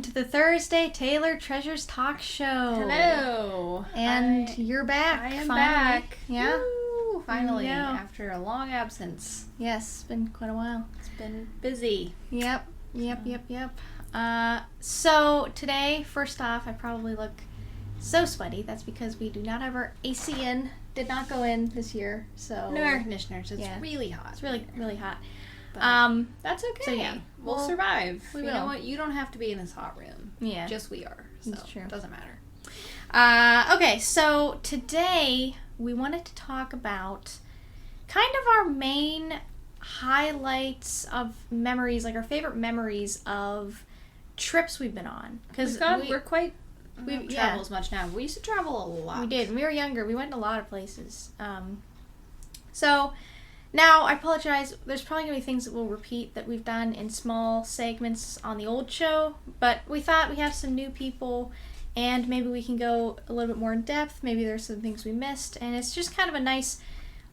to the Thursday Taylor Treasures Talk Show. Hello. And you're back. I am finally. back. Yeah. Woo, finally, Yeah. after a long absence. Yes, it's been quite a while. It's been busy. Yep. So today, first off, I probably look so sweaty. That's because we do not have our AC in. Did not go in this year, so No air conditioners. It's Yeah. really hot. it's really hot. But that's okay. so yeah, we'll we'll- survive. we You will. know what? You don't have to be in this hot room. Yeah. Just we are. So That's true. It doesn't matter. Okay, so today we wanted to talk about kind of our main highlights of memories, like our favorite memories of trips we've been on. Because We don't yeah. travel as much now. We used to travel a lot. we did. When we were younger, we went to a lot of places. So now I apologize. There's probably going to be things that we'll repeat that we've done in small segments on the old show, but we thought we have some new people and maybe we can go a little bit more in depth. Maybe there's some things we missed, and it's just kind of a nice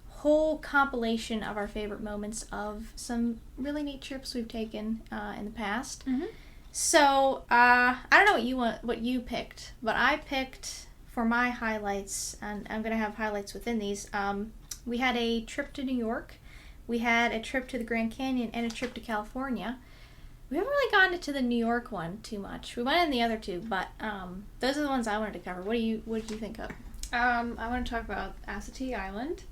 whole compilation of our favorite moments of some really neat trips we've taken in the past. Mm-hmm. So I don't know what you picked, but I picked for my highlights, and I'm gonna have highlights within these. We had a trip to New York, we had a trip to the Grand Canyon, and a trip to California. We haven't really gotten into the New York one too much. We went in the other two, but those are the ones I wanted to cover. What did you think of? I want to talk about Assateague Island,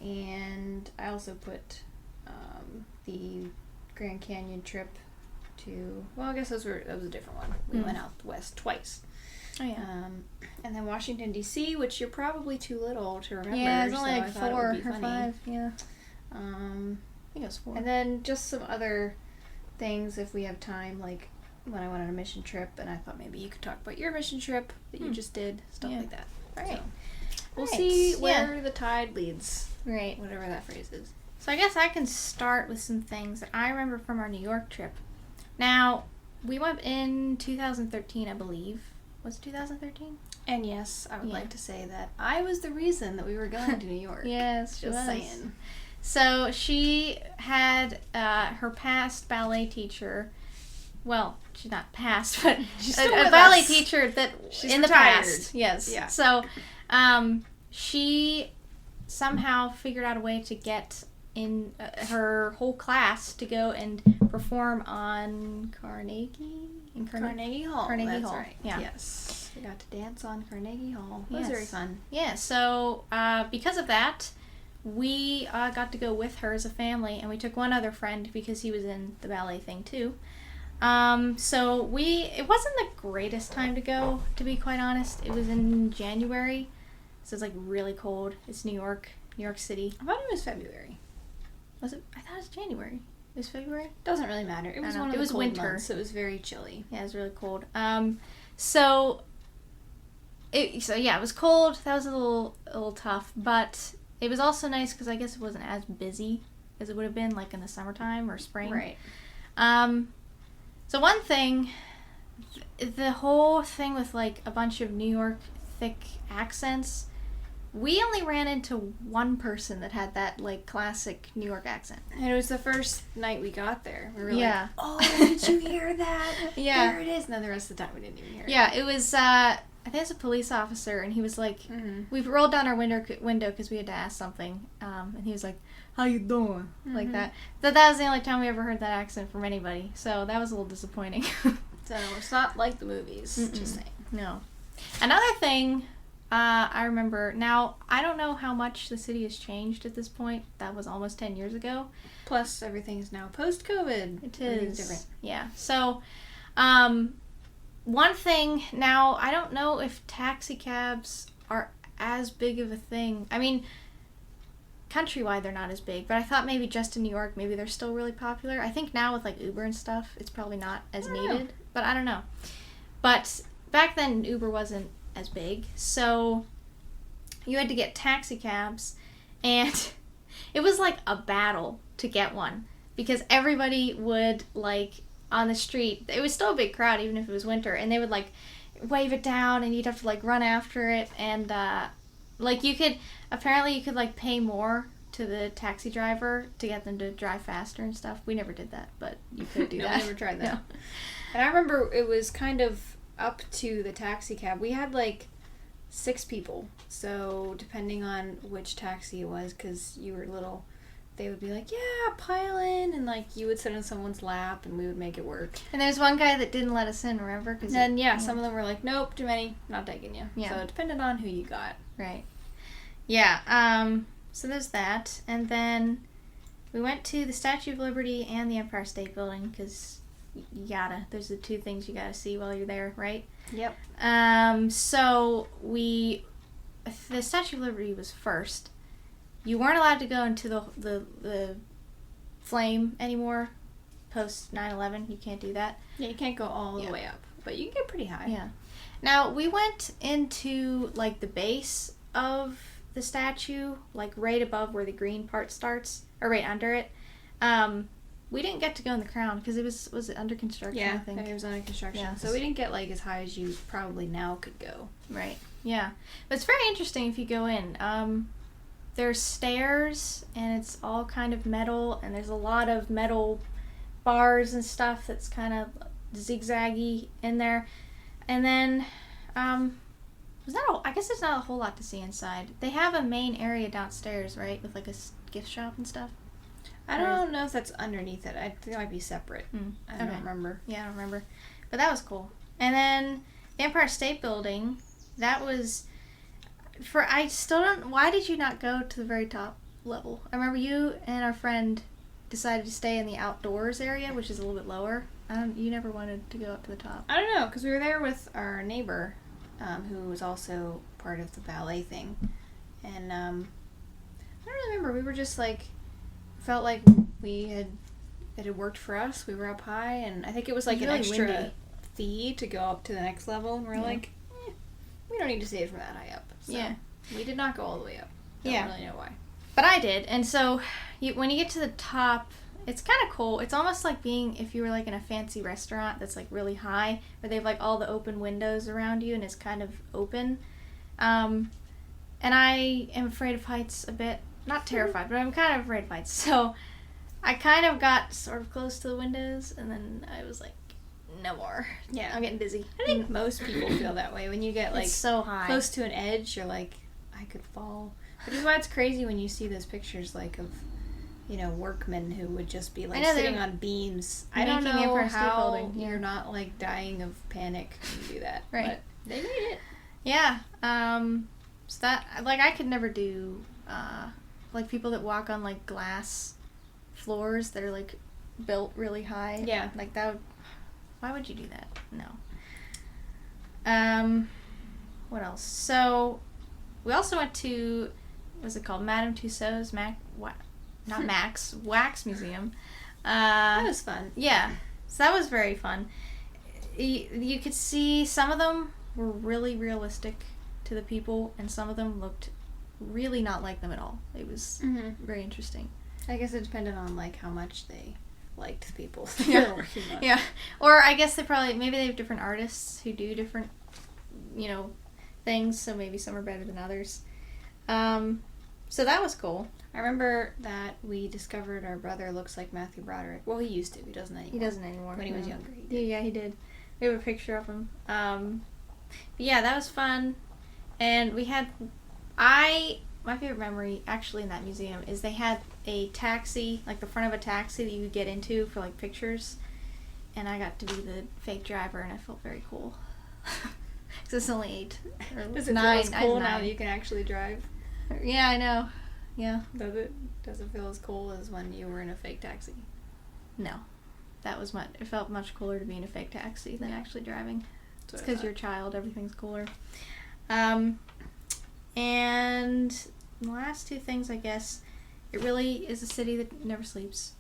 and I also put the Grand Canyon trip to. Well, I guess that was a different one. We went out west twice. Oh yeah. And then Washington D.C., which you're probably too little to remember. Yeah, it's only so like I thought it 4 would be or funny. 5. Yeah. I think it was 4. And then just some other things if we have time, like when I went on a mission trip, and I thought maybe you could talk about your mission trip that you just did, stuff Yeah. like that. Right. So, we'll Right. see Yeah. where the tide leads, Right. whatever that phrase is. So I guess I can start with some things that I remember from our New York trip. Now, we went in 2013, I believe. Was it 2013? And yes, I would Yeah. like to say that I was the reason that we were going to New York. Yes, she Just was. saying. So she had her past ballet teacher. Well, she's not past, but She's a still with ballet us. teacher that She's in retired. the past. Yes. Yeah. So she somehow figured out a way to get in her whole class to go and perform on Carnegie Hall. Carnegie That's Hall. right. Yeah. Yes. We got to dance on Carnegie Hall. It was Yes. very fun. Yeah, so because of that, we got to go with her as a family, and we took one other friend because he was in the ballet thing too. So it wasn't the greatest time to go, to be quite honest. It was in January, so it's like really cold. It's New York City. I thought it was February. Was it? I thought it was January. It was February? Doesn't really matter. It was know. one of It the was cold winter. months, so it was very chilly. Yeah, it was really cold. So it was cold. That was a little tough, but it was also nice because I guess it wasn't as busy as it would have been like in the summertime or spring. Right. So one thing, the whole thing with like a bunch of New York thick accents, we only ran into one person that had that like classic New York accent. And it was the first night we got there. We were Yeah. like, oh, did you hear that? Yeah. There it is. And then the rest of the time we didn't even hear it. Yeah, it was, I think it was a police officer, and he was like, we rolled down our window because we had to ask something, and he was like, how you doing? Like that. But that was the only time we ever heard that accent from anybody, so that was a little disappointing. So it's not like the movies. Just saying. No. Another thing I remember, now, I don't know how much the city has changed at this point. That was almost 10 years ago. Plus, everything is now post-COVID. It Everything's is. different. Yeah. So, one thing, now, I don't know if taxi cabs are as big of a thing. I mean, countrywide they're not as big, but I thought maybe just in New York, maybe they're still really popular. I think now with like Uber and stuff, it's probably not as needed, but I don't know. But back then, Uber wasn't as big, so you had to get taxi cabs, and it was like a battle to get one because everybody would like on the street. It was still a big crowd even if it was winter, and they would like wave it down, and you'd have to like run after it, and like you could like pay more to the taxi driver to get them to drive faster and stuff. We never did that, but you could do No, that. we never tried that. And I remember it was kind of up to the taxi cab. We had like 6 people. So depending on which taxi it was, because you were little, they would be like, yeah, pile in. And like you would sit on someone's lap and we would make it work. And there's one guy that didn't let us in, remember? Some of them were like, nope, too many, not taking you. Yeah. So it depended on who you got. Right. Yeah. So there's that. And then we went to the Statue of Liberty and the Empire State Building because you gotta. There's the 2 things you gotta see while you're there, right? Yep. So the Statue of Liberty was first. You weren't allowed to go into the flame anymore post 9/11. You can't do that. Yeah, you can't go all the way up, but you can get pretty high. Yeah. Now, we went into, like, the base of the statue, like, right above where the green part starts, or right under it. We didn't get to go in the crown, because was it under construction, I think? Yeah, it was under construction. Yeah. So we didn't get, like, as high as you probably now could go. Right, yeah. But it's very interesting if you go in. There's stairs, and it's all kind of metal, and there's a lot of metal bars and stuff that's kind of zigzaggy in there. And then, I guess there's not a whole lot to see inside. They have a main area downstairs, right? With like a gift shop and stuff. I don't know if that's underneath it. I think it might be separate. I don't remember. Yeah, I don't remember. But that was cool. And then the Empire State Building, that was, why did you not go to the very top level? I remember you and our friend decided to stay in the outdoors area, which is a little bit lower. You never wanted to go up to the top. I don't know, because we were there with our neighbor, who was also part of the ballet thing. And I don't really remember. We were just like, felt like it had worked for us. We were up high, and I think it was like an extra fee to go up to the next level. And we're like, we don't need to see it from that high up. So we did not go all the way up. Don't really know why. But I did. And so when you get to the top, it's kind of cool. It's almost like being if you were like in a fancy restaurant that's like really high, where they have like all the open windows around you and it's kind of open. And I am afraid of heights a bit. Not terrified, but I'm kind of afraid of heights. So I kind of got sort of close to the windows, and then I was like, no more. Yeah. I'm getting dizzy. I think most people feel that way. When you get like it's so high, close to an edge, you're like, I could fall. Which is why it's crazy when you see those pictures like of, workmen who would just be like sitting on beams. I don't know how you're not like dying of panic when you do that. Right. But they made it. Yeah. So that, like, I could never do, like, people that walk on, like, glass floors that are, like, built really high. Yeah. Like, that would, why would you do that? No. What else? So, we also went to, what's it called? Madame Tussauds Wax Museum. That was fun. Yeah. So that was very fun. You could see some of them were really realistic to the people, and some of them looked really not like them at all. It was very interesting. I guess it depended on like how much they liked the people they were working on. Yeah. Or I guess maybe they have different artists who do different, things, so maybe some are better than others. So that was cool. I remember that we discovered our brother looks like Matthew Broderick. Well, he used to. He doesn't anymore. He doesn't anymore. When he was younger, he did. Yeah, he did. We have a picture of him. But yeah, that was fun. And we had... My favorite memory, actually, in that museum is they had a taxi, like the front of a taxi that you could get into for, like, pictures. And I got to be the fake driver, and I felt very cool. Because it's only 8 or 9. Does it feel as cool now that you can actually drive? Yeah, I know. Yeah. Does it? Does it feel as cool as when you were in a fake taxi? No. It felt much cooler to be in a fake taxi than actually driving. It's because you're a child, everything's cooler. And the last 2 things, I guess, it really is a city that never sleeps.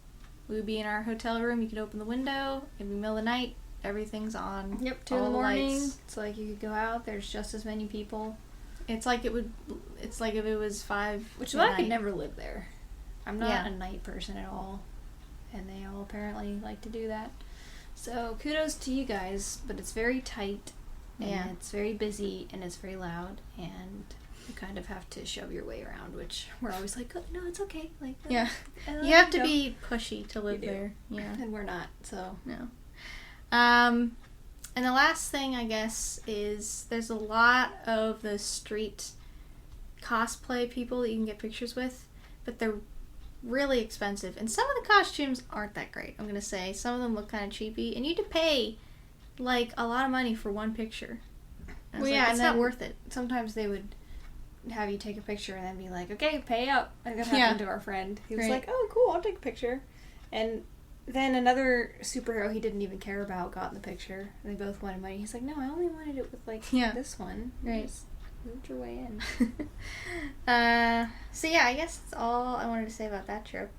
We would be in our hotel room, you could open the window, it'd be middle of the night, everything's on. Yep, 2 in the morning. It's like you could go out, there's just as many people. It's like if it was 5. Which is why I could never live there. I'm not a night person at all. And they all apparently like to do that. So kudos to you guys, but it's very tight. And it's very busy and it's very loud, and you kind of have to shove your way around, which we're always like, oh, no, it's okay. Like, you have to be pushy to live there. Yeah. And we're not, so. No. And the last thing, I guess, is there's a lot of the street cosplay people that you can get pictures with, but they're really expensive. And some of the costumes aren't that great, I'm going to say. Some of them look kind of cheapy, and you have to pay, like, a lot of money for one picture. And it's not worth it. Sometimes they would have you take a picture and then be like, okay, pay up. And that happened to our friend. He was like, oh, cool, I'll take a picture. And then another superhero he didn't even care about got in the picture. And they both wanted money. He's like, no, I only wanted it with, like, this one. Right. Just moved your way in. So yeah, I guess that's all I wanted to say about that trip.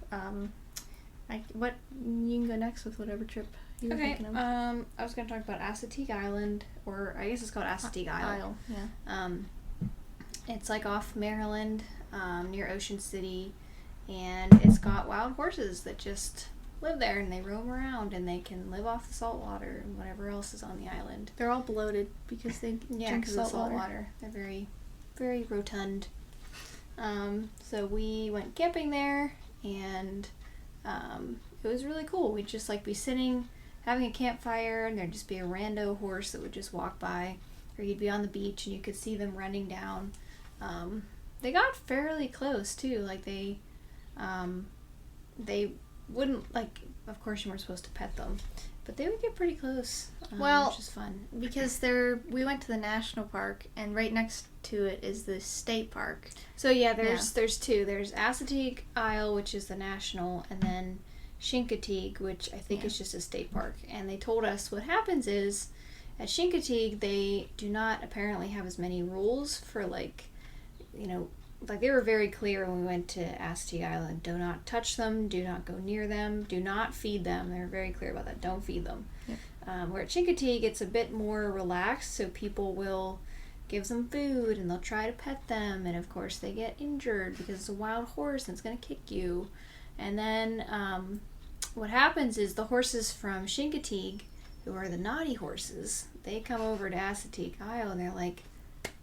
What you can go next with whatever trip you were thinking of. I was going to talk about Assateague Island, or I guess it's called Assateague Island. Yeah. It's like off Maryland, near Ocean City, and it's got wild horses that just live there, and they roam around, and they can live off the salt water and whatever else is on the island. They're all bloated because they drink salt water. They're very, very rotund. So we went camping there, and it was really cool. We'd just like be sitting, having a campfire, and there'd just be a rando horse that would just walk by, or you'd be on the beach and you could see them running down. They got fairly close too. Like they wouldn't, like, of course you weren't supposed to pet them, but they would get pretty close, which is fun. Because we went to the national park, and right next to it is the state park. So yeah, there's two. There's Assateague Isle, which is the national, and then Chincoteague, which I think is just a state park. And they told us what happens is, at Chincoteague, they do not apparently have as many rules for, like, you know, like they were very clear when we went to Assateague Island. Do not touch them. Do not go near them. Do not feed them. They were very clear about that. Don't feed them. Yep. Where at Chincoteague, it's a bit more relaxed, so people will give them food and they'll try to pet them, and of course they get injured because it's a wild horse and it's going to kick you. And then what happens is the horses from Chincoteague, who are the naughty horses, they come over to Assateague Isle and they're like,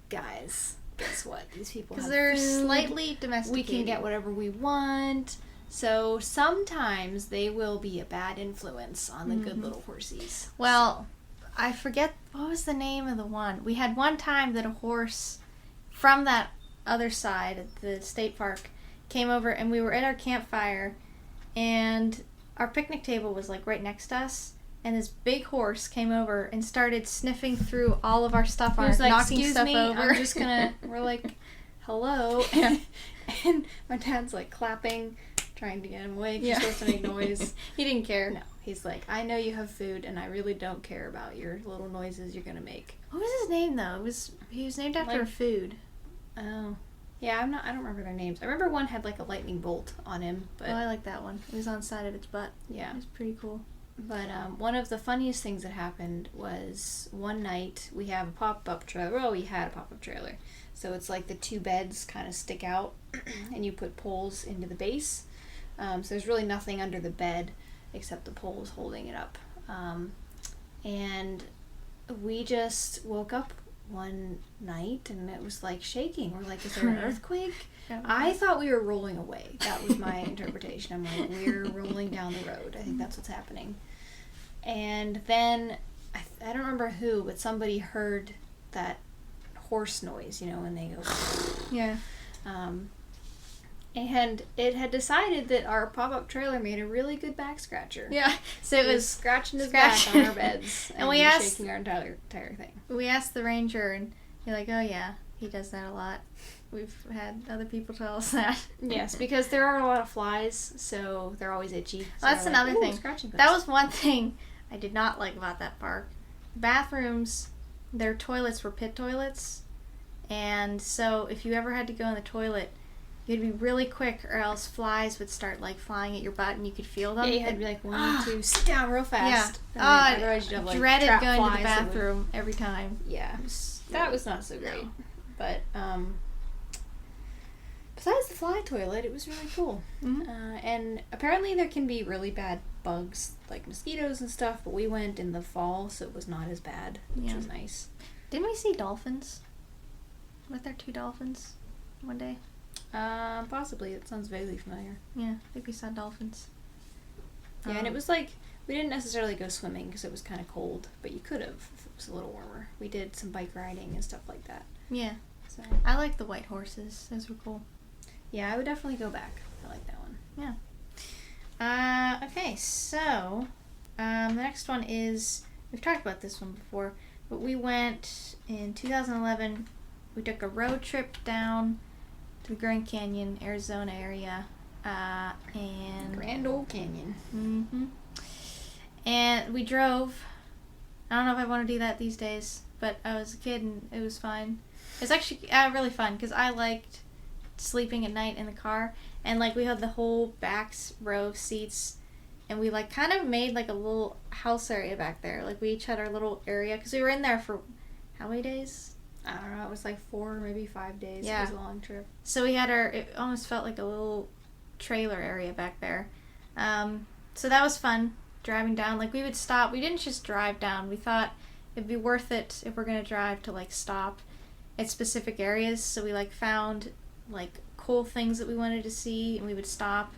guys, guess what? These people have because they're food. Slightly domesticated. We can get whatever we want. So sometimes they will be a bad influence on the good little horsies. Well, I forget, what was the name of the one? We had one time that a horse from that other side at the state park came over, and we were at our campfire, and our picnic table was like right next to us, and this big horse came over and started sniffing through all of our stuff, like, knocking excuse stuff me, over. I'm just gonna, we're like, hello. And my dad's like clapping, trying to get him awake. You're supposed to make noise. He didn't care. No, he's like, I know you have food, and I really don't care about your little noises you're gonna make. What was his name though? He was named after a food. Oh, yeah, I don't remember their names. I remember one had like a lightning bolt on him, but I like that one. It was on the side of its butt. Yeah, it was pretty cool. But one of the funniest things that happened was one night we have a pop-up trailer. Well, we had a pop-up trailer. So it's like the two beds kind of stick out and you put poles into the base. So there's really nothing under the bed except the poles holding it up. And we just woke up one night and it was like shaking. We're like, is there an earthquake? I thought we were rolling away. That was my interpretation. I'm like, we're rolling down the road. I think that's what's happening. And then, I don't remember who, but somebody heard that horse noise, you know, when they go. Yeah. And it had decided that our pop-up trailer made a really good back scratcher. Yeah. So it was scratching his back on our beds. And we asked, shaking our entire thing. We asked the ranger, and he's like, oh yeah, he does that a lot. We've had other people tell us that. Yes, because there are a lot of flies, so they're always itchy. So well, that's another thing. Scratching that was one thing I did not like about that park. Bathrooms, their toilets were pit toilets, and so if you ever had to go in the toilet, you'd be really quick, or else flies would start like flying at your butt, and you could feel them. Yeah, you had to be like, 1, 2, sit down real fast. Yeah. Otherwise you'd have like dreaded trap going to flies the bathroom every time. Yeah, that was not so great. No. But besides the fly toilet, it was really cool. Mm-hmm. And apparently there can be really bad bugs, like mosquitoes and stuff, but we went in the fall, so it was not as bad, which was nice. Didn't we see dolphins? Weren't there 2 dolphins one day? Possibly. It sounds vaguely familiar. Yeah, I think we saw dolphins. Yeah, and it was like, We didn't necessarily go swimming because it was kind of cold, but you could have if it was a little warmer. We did some bike riding and stuff like that. Yeah. So I like the white horses. Those were cool. yeah, I would definitely go back. I like that one. Yeah. Okay, so the next one is, we've talked about this one before, but we went in 2011. We took a road trip down to the Grand Canyon, Arizona area, and Grand Old Canyon. Mm-hmm. And we drove. I don't know if I want to do that these days, but I was a kid and it was fine. It's actually really fun because I liked sleeping at night in the car, and like we had the whole back row of seats, and we like kind of made like a little house area back there. Like we each had our little area because we were in there for how many days? I don't know. It was like 4, maybe 5 days. Yeah. It was a long trip. So we had it almost felt like a little trailer area back there. So that was fun, driving down. Like we would stop. We didn't just drive down. We thought it'd be worth it if we're going to drive to like stop at specific areas. So we like found like cool things that we wanted to see, and we would stop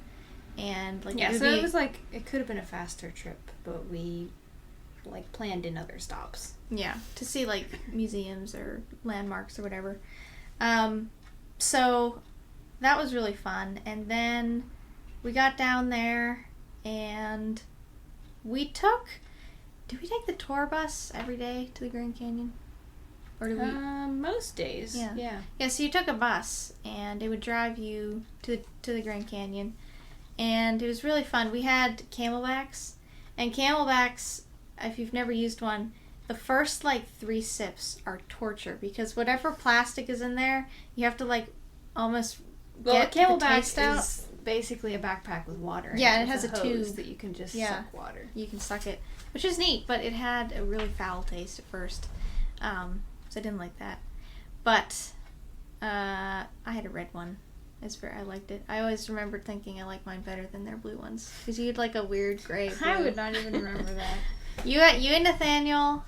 and like it was like, it could have been a faster trip, but we like planned in other stops. Yeah, to see like museums or landmarks or whatever. So that was really fun. And then we got down there and did we take the tour bus every day to the Grand Canyon? Or did we? Most days. Yeah. Yeah, so you took a bus and it would drive you to the Grand Canyon. And it was really fun. We had camelbacks. And camelbacks, if you've never used one, the first like 3 sips are torture because whatever plastic is in there, you have to like almost get the taste out. Is basically a backpack with water. Yeah, and it has a hose tube that you can just Yeah. suck water. You can suck it, which is neat, but it had a really foul taste at first. So I didn't like that. But I had a red one. I liked it. I always remembered thinking I liked mine better than their blue ones because you had like a weird gray blue. I would not even remember that. You and Nathaniel,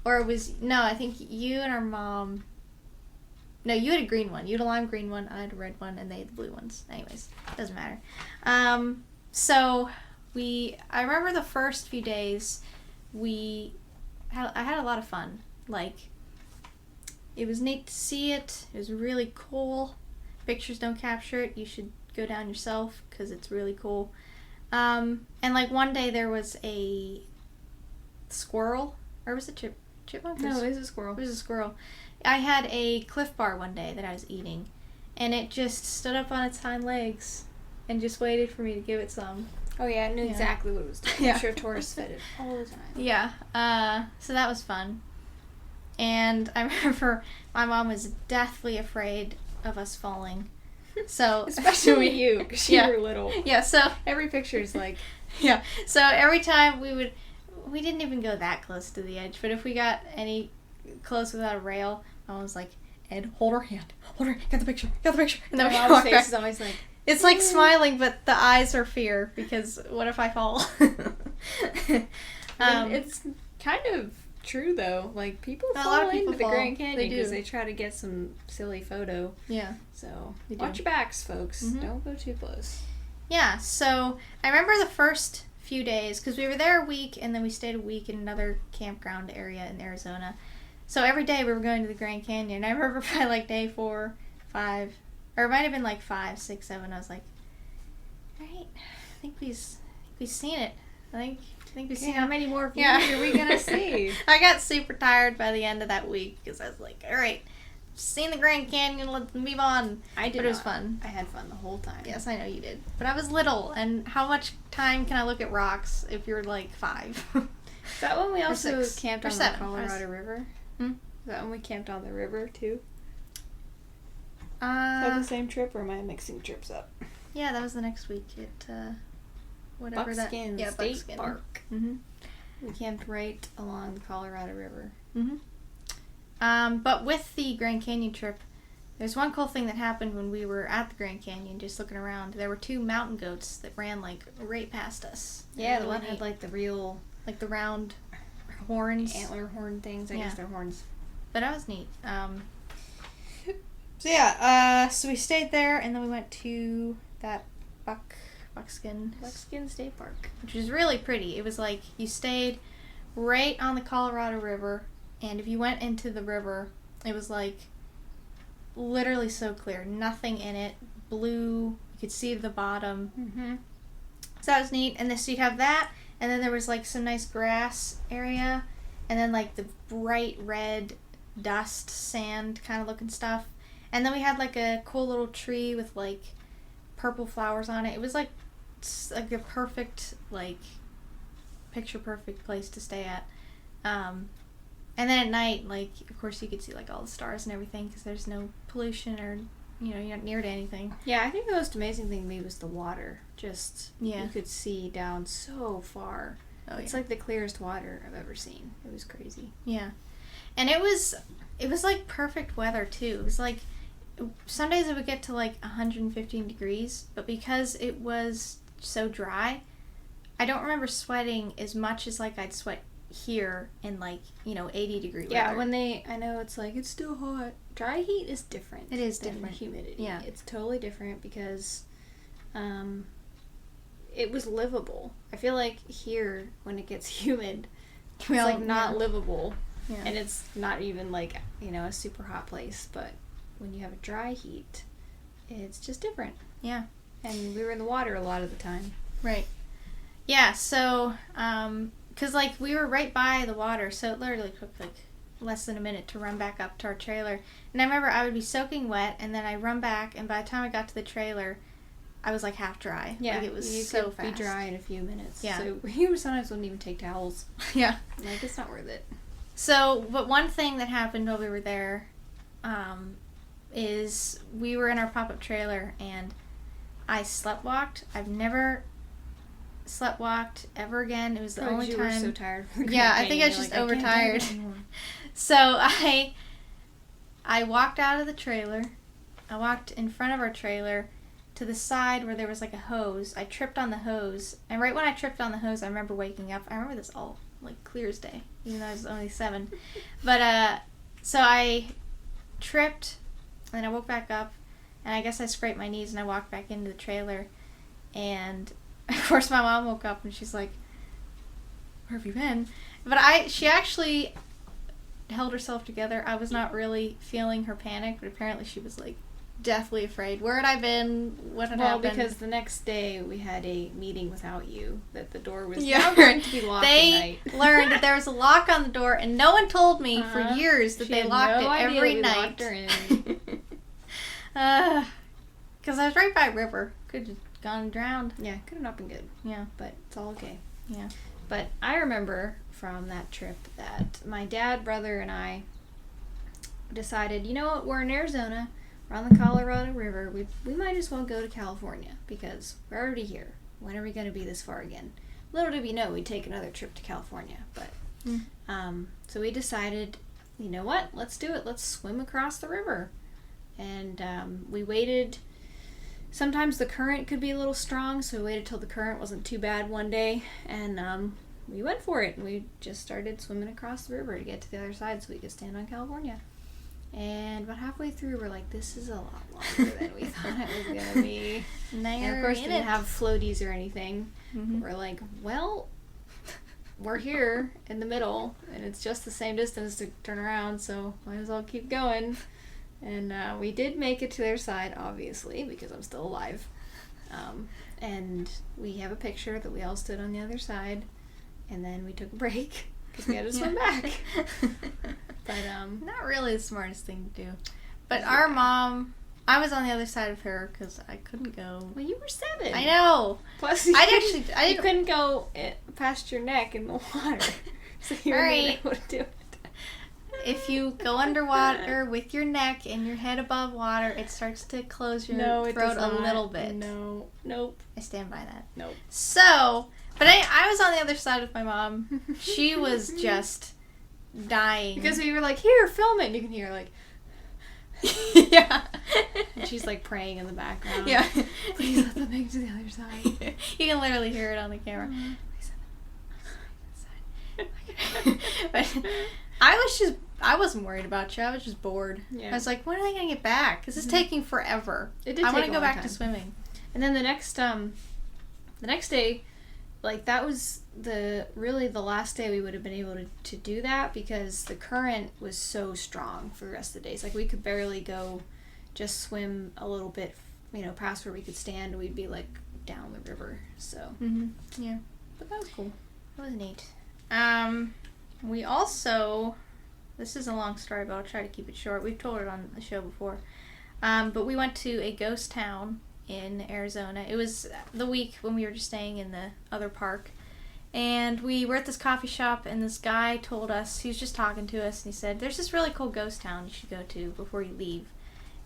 or it was, no, I think you and our mom. No, you had a green one. You had a lime green one. I had a red one, and they had the blue ones. Anyways, doesn't matter. So I remember the first few days, I had a lot of fun. Like, it was neat to see it. It was really cool. Pictures don't capture it. You should go down yourself because it's really cool. And like one day there was a squirrel, or was it chipmunk? No, it was a squirrel. It was a squirrel. I had a Cliff Bar one day that I was eating, and it just stood up on its hind legs and just waited for me to give it some. Oh yeah, I knew exactly what it was doing. Yeah. I'm sure tourists fed it all the time. Yeah. So that was fun. And I remember my mom was deathly afraid of us falling. So Especially you, because you Yeah. were little. Yeah, so Every picture is like, yeah. So every time we didn't even go that close to the edge, but if we got any close without a rail, I was like, Ed, hold her hand. Get the picture. And then we my walk mom's back. face is always like, It's like smiling, but the eyes are fear, because what if I fall? it's kind of true though. Like, people A lot fall of people into the fall. Grand Canyon They because do. they try to get some silly photo. Yeah. So They do. watch your backs, folks. Mhm. Don't go too close. Yeah, so I remember the first few days, because we were there a week, and then we stayed a week in another campground area in Arizona. So every day we were going to the Grand Canyon. I remember by like day 4, 5, or it might have been like 5, 6, 7. I was like, all right, I think we've seen it. I think we've seen how it. many more views Yeah. are we gonna see? I got super tired by the end of that week because I was like, all right, seen the Grand Canyon, let's move on. I did. But it was not. fun. I had fun the whole time. Yes, I know you did. But I was little, and how much time can I look at rocks if you're like 5? Is that when we Or also 6. camped Or on 7. the Colorado River? Hmm? Is that when we camped on the river too? Is that the same trip, or am I mixing trips up? Yeah, that was the next week at whatever Buckskin that. Yeah, State Buckskin Park. Mhm. We camped right along the Colorado River. Mhm. But with the Grand Canyon trip, there's one cool thing that happened when we were at the Grand Canyon, just looking around. There were 2 mountain goats that ran like right past us. Yeah, the Really one had neat. like the real like the round horns. antler horn things. I Yeah. guess they're horns. But that was neat. So yeah, so we stayed there, and then we went to that Buckskin State Park. Which was really pretty. It was like you stayed right on the Colorado River, and if you went into the river, it was like literally so clear. Nothing in it. Blue. You could see the bottom. Mm-hmm. So that was neat. And then so you'd have that, and then there was like some nice grass area, and then like the bright red dust, sand kind of looking stuff. And then we had like a cool little tree with like purple flowers on it. It was like a perfect, like picture perfect place to stay at. And then at night, like, of course you could see like all the stars and everything because there's no pollution or, you're not near to anything. Yeah, I think the most amazing thing to me was the water. Just, yeah, you could see down so far. Oh, it's yeah. like the clearest water I've ever seen. It was crazy. Yeah. And it was like perfect weather too. It was like, some days it would get to like 115 degrees, but because it was so dry, I don't remember sweating as much as like I'd sweat here in like 80 degree weather. Yeah, I know it's like it's still hot. Dry heat is different. It is than different. Humidity. Yeah, it's totally different because, it was livable. I feel like here when it gets humid, it's like not livable, and it's not even like a super hot place. But when you have a dry heat, it's just different. Yeah, and we were in the water a lot of the time. Right. Yeah. So, because like we were right by the water, so it literally took like less than a minute to run back up to our trailer. And I remember I would be soaking wet, and then I run back, and by the time I got to the trailer, I was like half dry. Yeah, like, it was you so could fast. be dry in a few minutes. Yeah. So you sometimes wouldn't even take towels. Yeah. Like, it's not worth it. So, but one thing that happened while we were there, is we were in our pop-up trailer, and I sleptwalked. I've never sleptwalked ever again. It was the only time. You were so tired. From the Yeah, I Grand think I was Canyon. just You're like, I can't overtired. do it anymore. So I walked out of the trailer. I walked in front of our trailer to the side where there was like a hose. I tripped on the hose, and right when I tripped on the hose, I remember waking up. I remember this all like clear as day, even though I was only 7. But so I tripped, and then I woke back up, and I guess I scraped my knees, and I walked back into the trailer, and of course my mom woke up, and she's like, "Where have you been?" But she actually held herself together. I was not really feeling her panic, but apparently she was like deathly afraid. Where had I been? What had happened? Well, because the next day we had a meeting without you, that the door was Yeah. now going to be locked at night. They learned that there was a lock on the door, and no one told me for years that She they had locked no it idea every we night. locked her in. Because I was right by a river. Could have gone and drowned. Yeah, could have not been good. Yeah. But it's all okay. Yeah. But I remember from that trip that my dad, brother, and I decided, you know what, we're in Arizona, we're on the Colorado River, we might as well go to California because we're already here. When are we going to be this far again? Little did we know we'd take another trip to California. But so we decided, you know what, let's do it. Let's swim across the river. And we waited. Sometimes the current could be a little strong, so we waited till the current wasn't too bad one day, and we went for it, and we just started swimming across the river to get to the other side so we could stand on California. And about halfway through, we're like, this is a lot longer than we thought it was going to be. And of course, we didn't have floaties or anything. Mm-hmm. We're like, well, we're here in the middle, and it's just the same distance to turn around, so might as well keep going. And we did make it to their side, obviously, because I'm still alive. And we have a picture that we all stood on the other side, and then we took a break because we had to swim back. But not really the smartest thing to do. But our mom, I was on the other side of her because I couldn't go. Well, you were 7. I know. Plus, you couldn't go past your neck in the water, so you weren't able to do it. If you go underwater with your neck and your head above water, it starts to close your throat a little bit. No. Nope. I stand by that. Nope. So, but I was on the other side with my mom. She was just dying. Because we were like, here, film it. And you can hear like... Yeah. And she's like praying in the background. Yeah. Please let them make it to the other side. You can literally hear it on the camera. But I wasn't worried about you. I was just bored. Yeah. I was like, when are they going to get back? Because it's taking forever. It did I take want to a go long back time. to swimming. And then the next the next day, like, that was the last day we would have been able to do that because the current was so strong for the rest of the days. Like, we could barely go just swim a little bit, past where we could stand, and we'd be, like, down the river. So, Yeah. But that was cool. That was neat. We also, this is a long story, but I'll try to keep it short. We've told it on the show before. But we went to a ghost town in Arizona. It was the week when we were just staying in the other park. And we were at this coffee shop, and this guy told us, he was just talking to us, and he said, there's this really cool ghost town you should go to before you leave.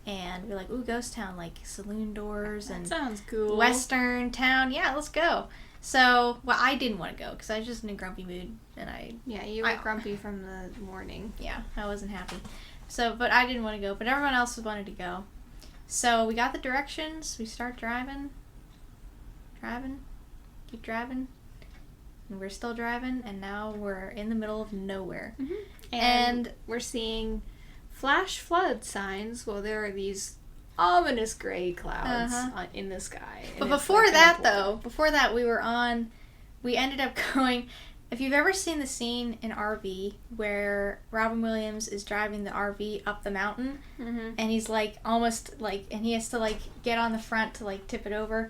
And we're like, ooh, ghost town, like saloon doors and sounds cool. Western town. Yeah, let's go. So, well, I didn't want to go because I was just in a grumpy mood, and you were grumpy from the morning. Yeah, I wasn't happy. So, but I didn't want to go, but everyone else wanted to go. So we got the directions. We start driving, keep driving, and we're still driving, and now we're in the middle of nowhere. Mm-hmm. And we're seeing flash flood signs. Well, there are these ominous gray clouds in the sky. But before that, we ended up going, if you've ever seen the scene in RV where Robin Williams is driving the RV up the mountain, and he's like almost like, and he has to like get on the front to like tip it over.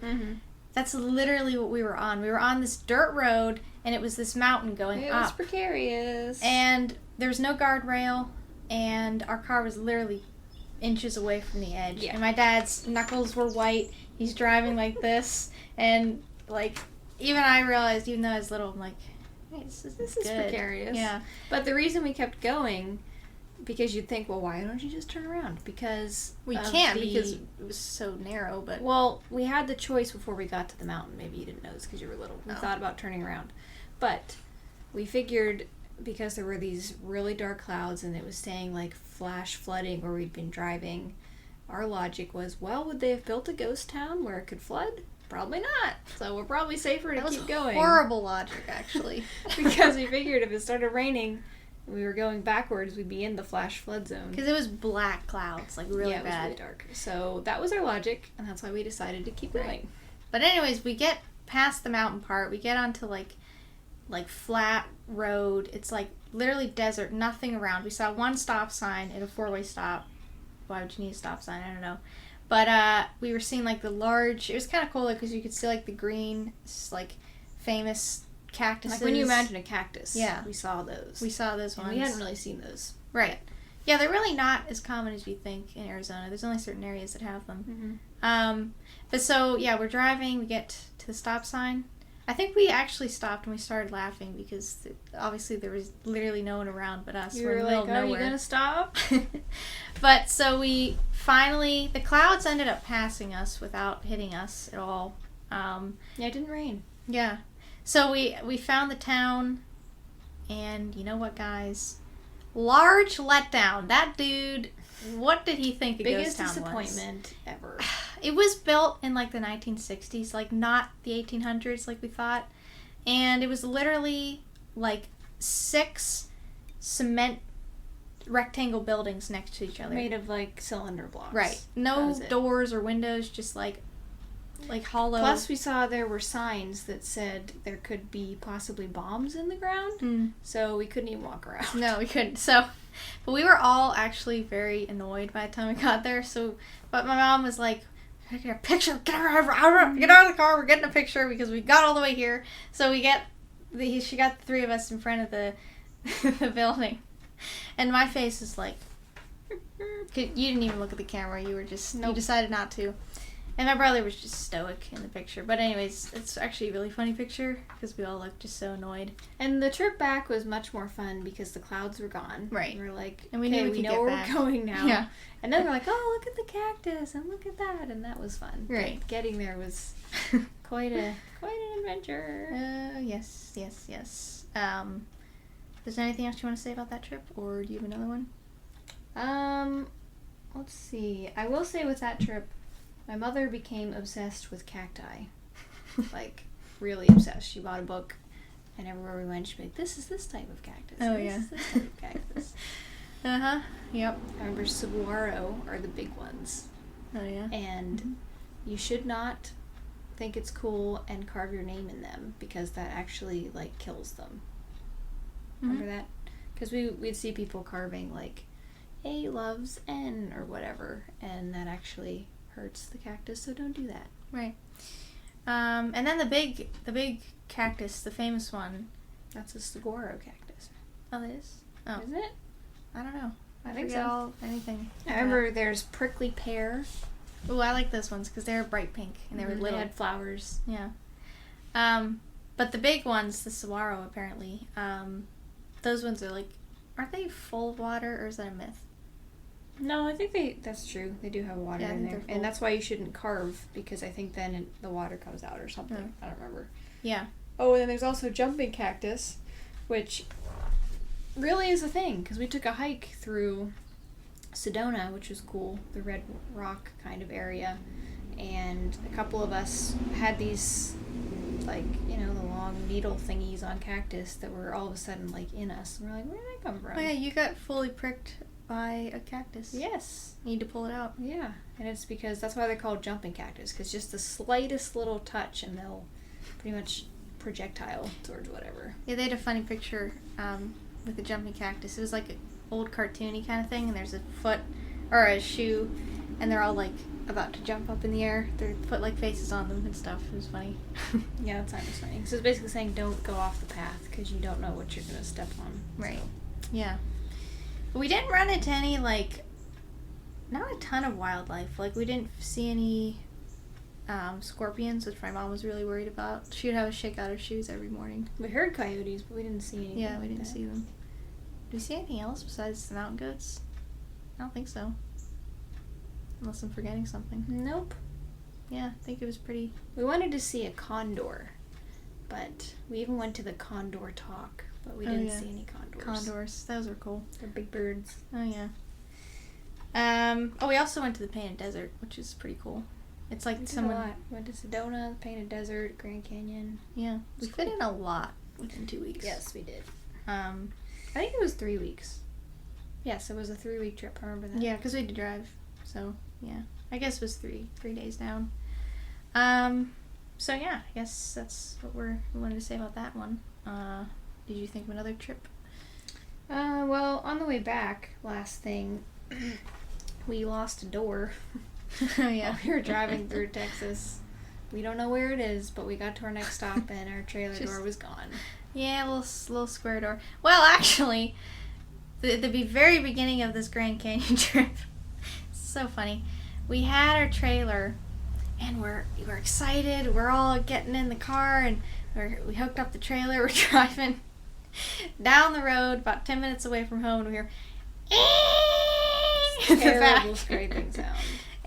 That's literally what we were on. We were on this dirt road, and it was this mountain going up. It was precarious. And there was no guardrail, and our car was literally inches away from the edge. Yeah. And my dad's knuckles were white. He's driving like this, and like even I realized, even though I was little, I'm like, hey, this is precarious. Yeah. But the reason we kept going, because you'd think, well, why don't you just turn around? Because we can't, because it was so narrow. But well, we had the choice before we got to the mountain. Maybe you didn't know this because you were little. We thought about turning around, but we figured, because there were these really dark clouds and it was saying like flash flooding where we'd been driving, our logic was, well, would they have built a ghost town where it could flood? Probably not. So we're probably safer to keep going. Horrible logic, actually. Because we figured if it started raining and we were going backwards, we'd be in the flash flood zone. Because it was black clouds, like really bad. Yeah, it was really dark. So that was our logic, and that's why we decided to keep going. But anyways, we get past the mountain part. We get onto like flat road. It's like literally desert, nothing around. We saw one stop sign at a four-way stop. Why would you need a stop sign? I don't know. But we were seeing like the large, it was kind of cool because you could see like the green, like famous cactuses. Like when you imagine a cactus. Yeah. We saw those. We saw those ones. We hadn't really seen those. Right. Yeah, they're really not as common as you think in Arizona. There's only certain areas that have them. But so, yeah, we're driving, we get to the stop sign. I think we actually stopped and we started laughing because obviously there was literally no one around but us. You were like, are you going to stop? But so we finally, the clouds ended up passing us without hitting us at all. Yeah, it didn't rain. Yeah. So we found the town, and you know what, guys? Large letdown. That dude, what did he think a ghost town was? Biggest disappointment ever. It was built in like the 1960s, like not the 1800s like we thought. And it was literally like 6 cement rectangle buildings next to each other. Made of like cylinder blocks. Right. No doors or windows, just like hollow. Plus we saw there were signs that said there could be possibly bombs in the ground. So we couldn't even walk around. No, we couldn't. So, but we were all actually very annoyed by the time we got there. So, but my mom was like, "Get a picture. Get out of the car. We're getting a picture because we got all the way here." So she got the 3 of us in front of the the building, and my face is like, you didn't even look at the camera. You were just you decided not to. And my brother was just stoic in the picture. But anyways, it's actually a really funny picture because we all looked just so annoyed. And the trip back was much more fun because the clouds were gone. Right. And we're like, and we knew we know where we're going now. Yeah. And then we're like, oh, look at the cactus and look at that. And that was fun. Right. But getting there was quite an adventure. Yes. Is there anything else you want to say about that trip? Or do you have another one? Let's see. I will say with that trip, my mother became obsessed with cacti. Like, really obsessed. She bought a book, and everywhere we went, she'd be like, this is this type of cactus. Oh, this is this type of cactus. Yep. I remember saguaro are the big ones. Oh, yeah. And you should not think it's cool and carve your name in them because that actually like kills them. Remember that? Because we'd see people carving like A loves N or whatever, and that actually hurts the cactus, so don't do that. Right. And then the big cactus, the famous one. That's a saguaro cactus. Oh, it is? Oh. Is it? I don't know. I think forget so. Anything. I remember there's prickly pear. Oh, I like those ones because they're bright pink and they were little. They had flowers. Yeah. But the big ones, the saguaro apparently, those ones are like, aren't they full of water or is that a myth? No, I think that's true. They do have water in there. And that's why you shouldn't carve, because I think then the water comes out or something. Oh. I don't remember. Yeah. Oh, and then there's also jumping cactus, which really is a thing, because we took a hike through Sedona, which was cool, the Red Rock kind of area, and a couple of us had these, like, you know, the long needle thingies on cactus that were all of a sudden, like, in us. And we're like, where did they come from? Oh, yeah, you got fully pricked by a cactus. Yes. You need to pull it out. Yeah, and it's because that's why they're called jumping cactus, because just the slightest little touch and they'll pretty much projectile towards whatever. Yeah, they had a funny picture with the jumping cactus. It was like an old cartoony kind of thing, and there's a foot or a shoe, and they're all like about to jump up in the air. They put like faces on them and stuff. It was funny. Yeah, that was funny. So it's basically saying don't go off the path because you don't know what you're going to step on. Right. So. Yeah. But we didn't run into any, like, not a ton of wildlife. Like, we didn't see any scorpions, which my mom was really worried about. She would have us shake out her shoes every morning. We heard coyotes, but we didn't see anything. Yeah, we didn't see them. Did we see anything else besides the mountain goats? I don't think so. Unless I'm forgetting something. Nope. Yeah, I think it was pretty... We wanted to see a condor, but we even went to the condor talk, but we didn't see any condors. Condors. Those were cool. They're big birds. Oh, yeah. We also went to the Painted Desert, which is pretty cool. It's like someone... a lot. We went to Sedona, the Painted Desert, Grand Canyon. Yeah. We fit in a lot within 2 weeks. Yes, we did. I think it was 3 weeks. Yes, it was a 3-week trip. I remember that. Yeah, because we had to drive. So, yeah. I guess it was three days down. So, yeah. I guess that's what we wanted to say about that one. Did you think of another trip? Well, on the way back, last thing, we lost a door. Oh, yeah. While we were driving through Texas. We don't know where it is, but we got to our next stop and our trailer door was gone. Yeah, a little square door. Well, actually, the very beginning of this Grand Canyon trip, so funny. We had our trailer, and we're excited. We're all getting in the car, and we hooked up the trailer. We're driving down the road, about 10 minutes away from home, and we hear terrible scraping sound.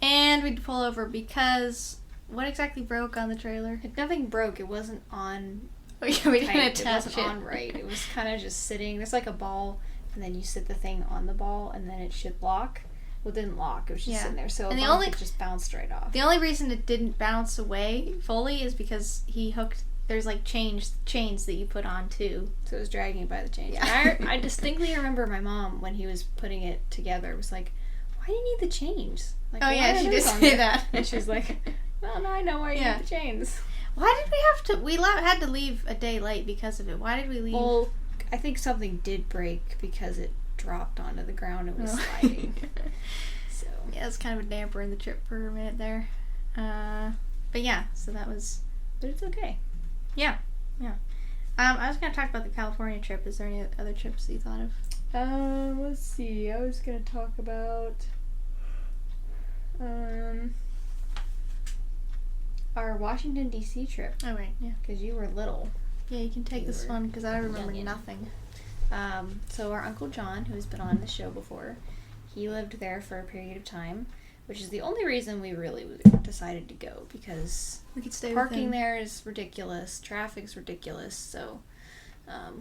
And we'd pull over because what exactly broke on the trailer? Nothing broke. It wasn't on. Oh, yeah, we didn't tight. attach it. Wasn't on right. It was kind of just sitting. There's like a ball, and then you sit the thing on the ball, and then it should lock. Well, it didn't lock. It was just sitting there. So it just bounced right off. The only reason it didn't bounce away fully is because he hooked. There's like chains that you put on too. So it was dragging it by the chains. Yeah. I distinctly remember my mom when he was putting it together was like, "Why do you need the chains?" Like, oh yeah, she did say that. And she's like, "Well, now I know why you need the chains." Why did we have to? We had to leave a day late because of it. Why did we leave? Well, I think something did break because it dropped onto the ground and was sliding. So yeah, it's kind of a damper in the trip for a minute there. But yeah, so that was. But it's okay. Yeah. I was gonna talk about the California trip. Is there any other trips that you thought of? Let's see. I was gonna talk about our Washington D.C. trip. Oh right, yeah. Because you were little. Yeah, you can take this one because I remember nothing. So our Uncle John, who's been on the show before, he lived there for a period of time, which is the only reason we really decided to go, because we could stay parking there is ridiculous, traffic's ridiculous, so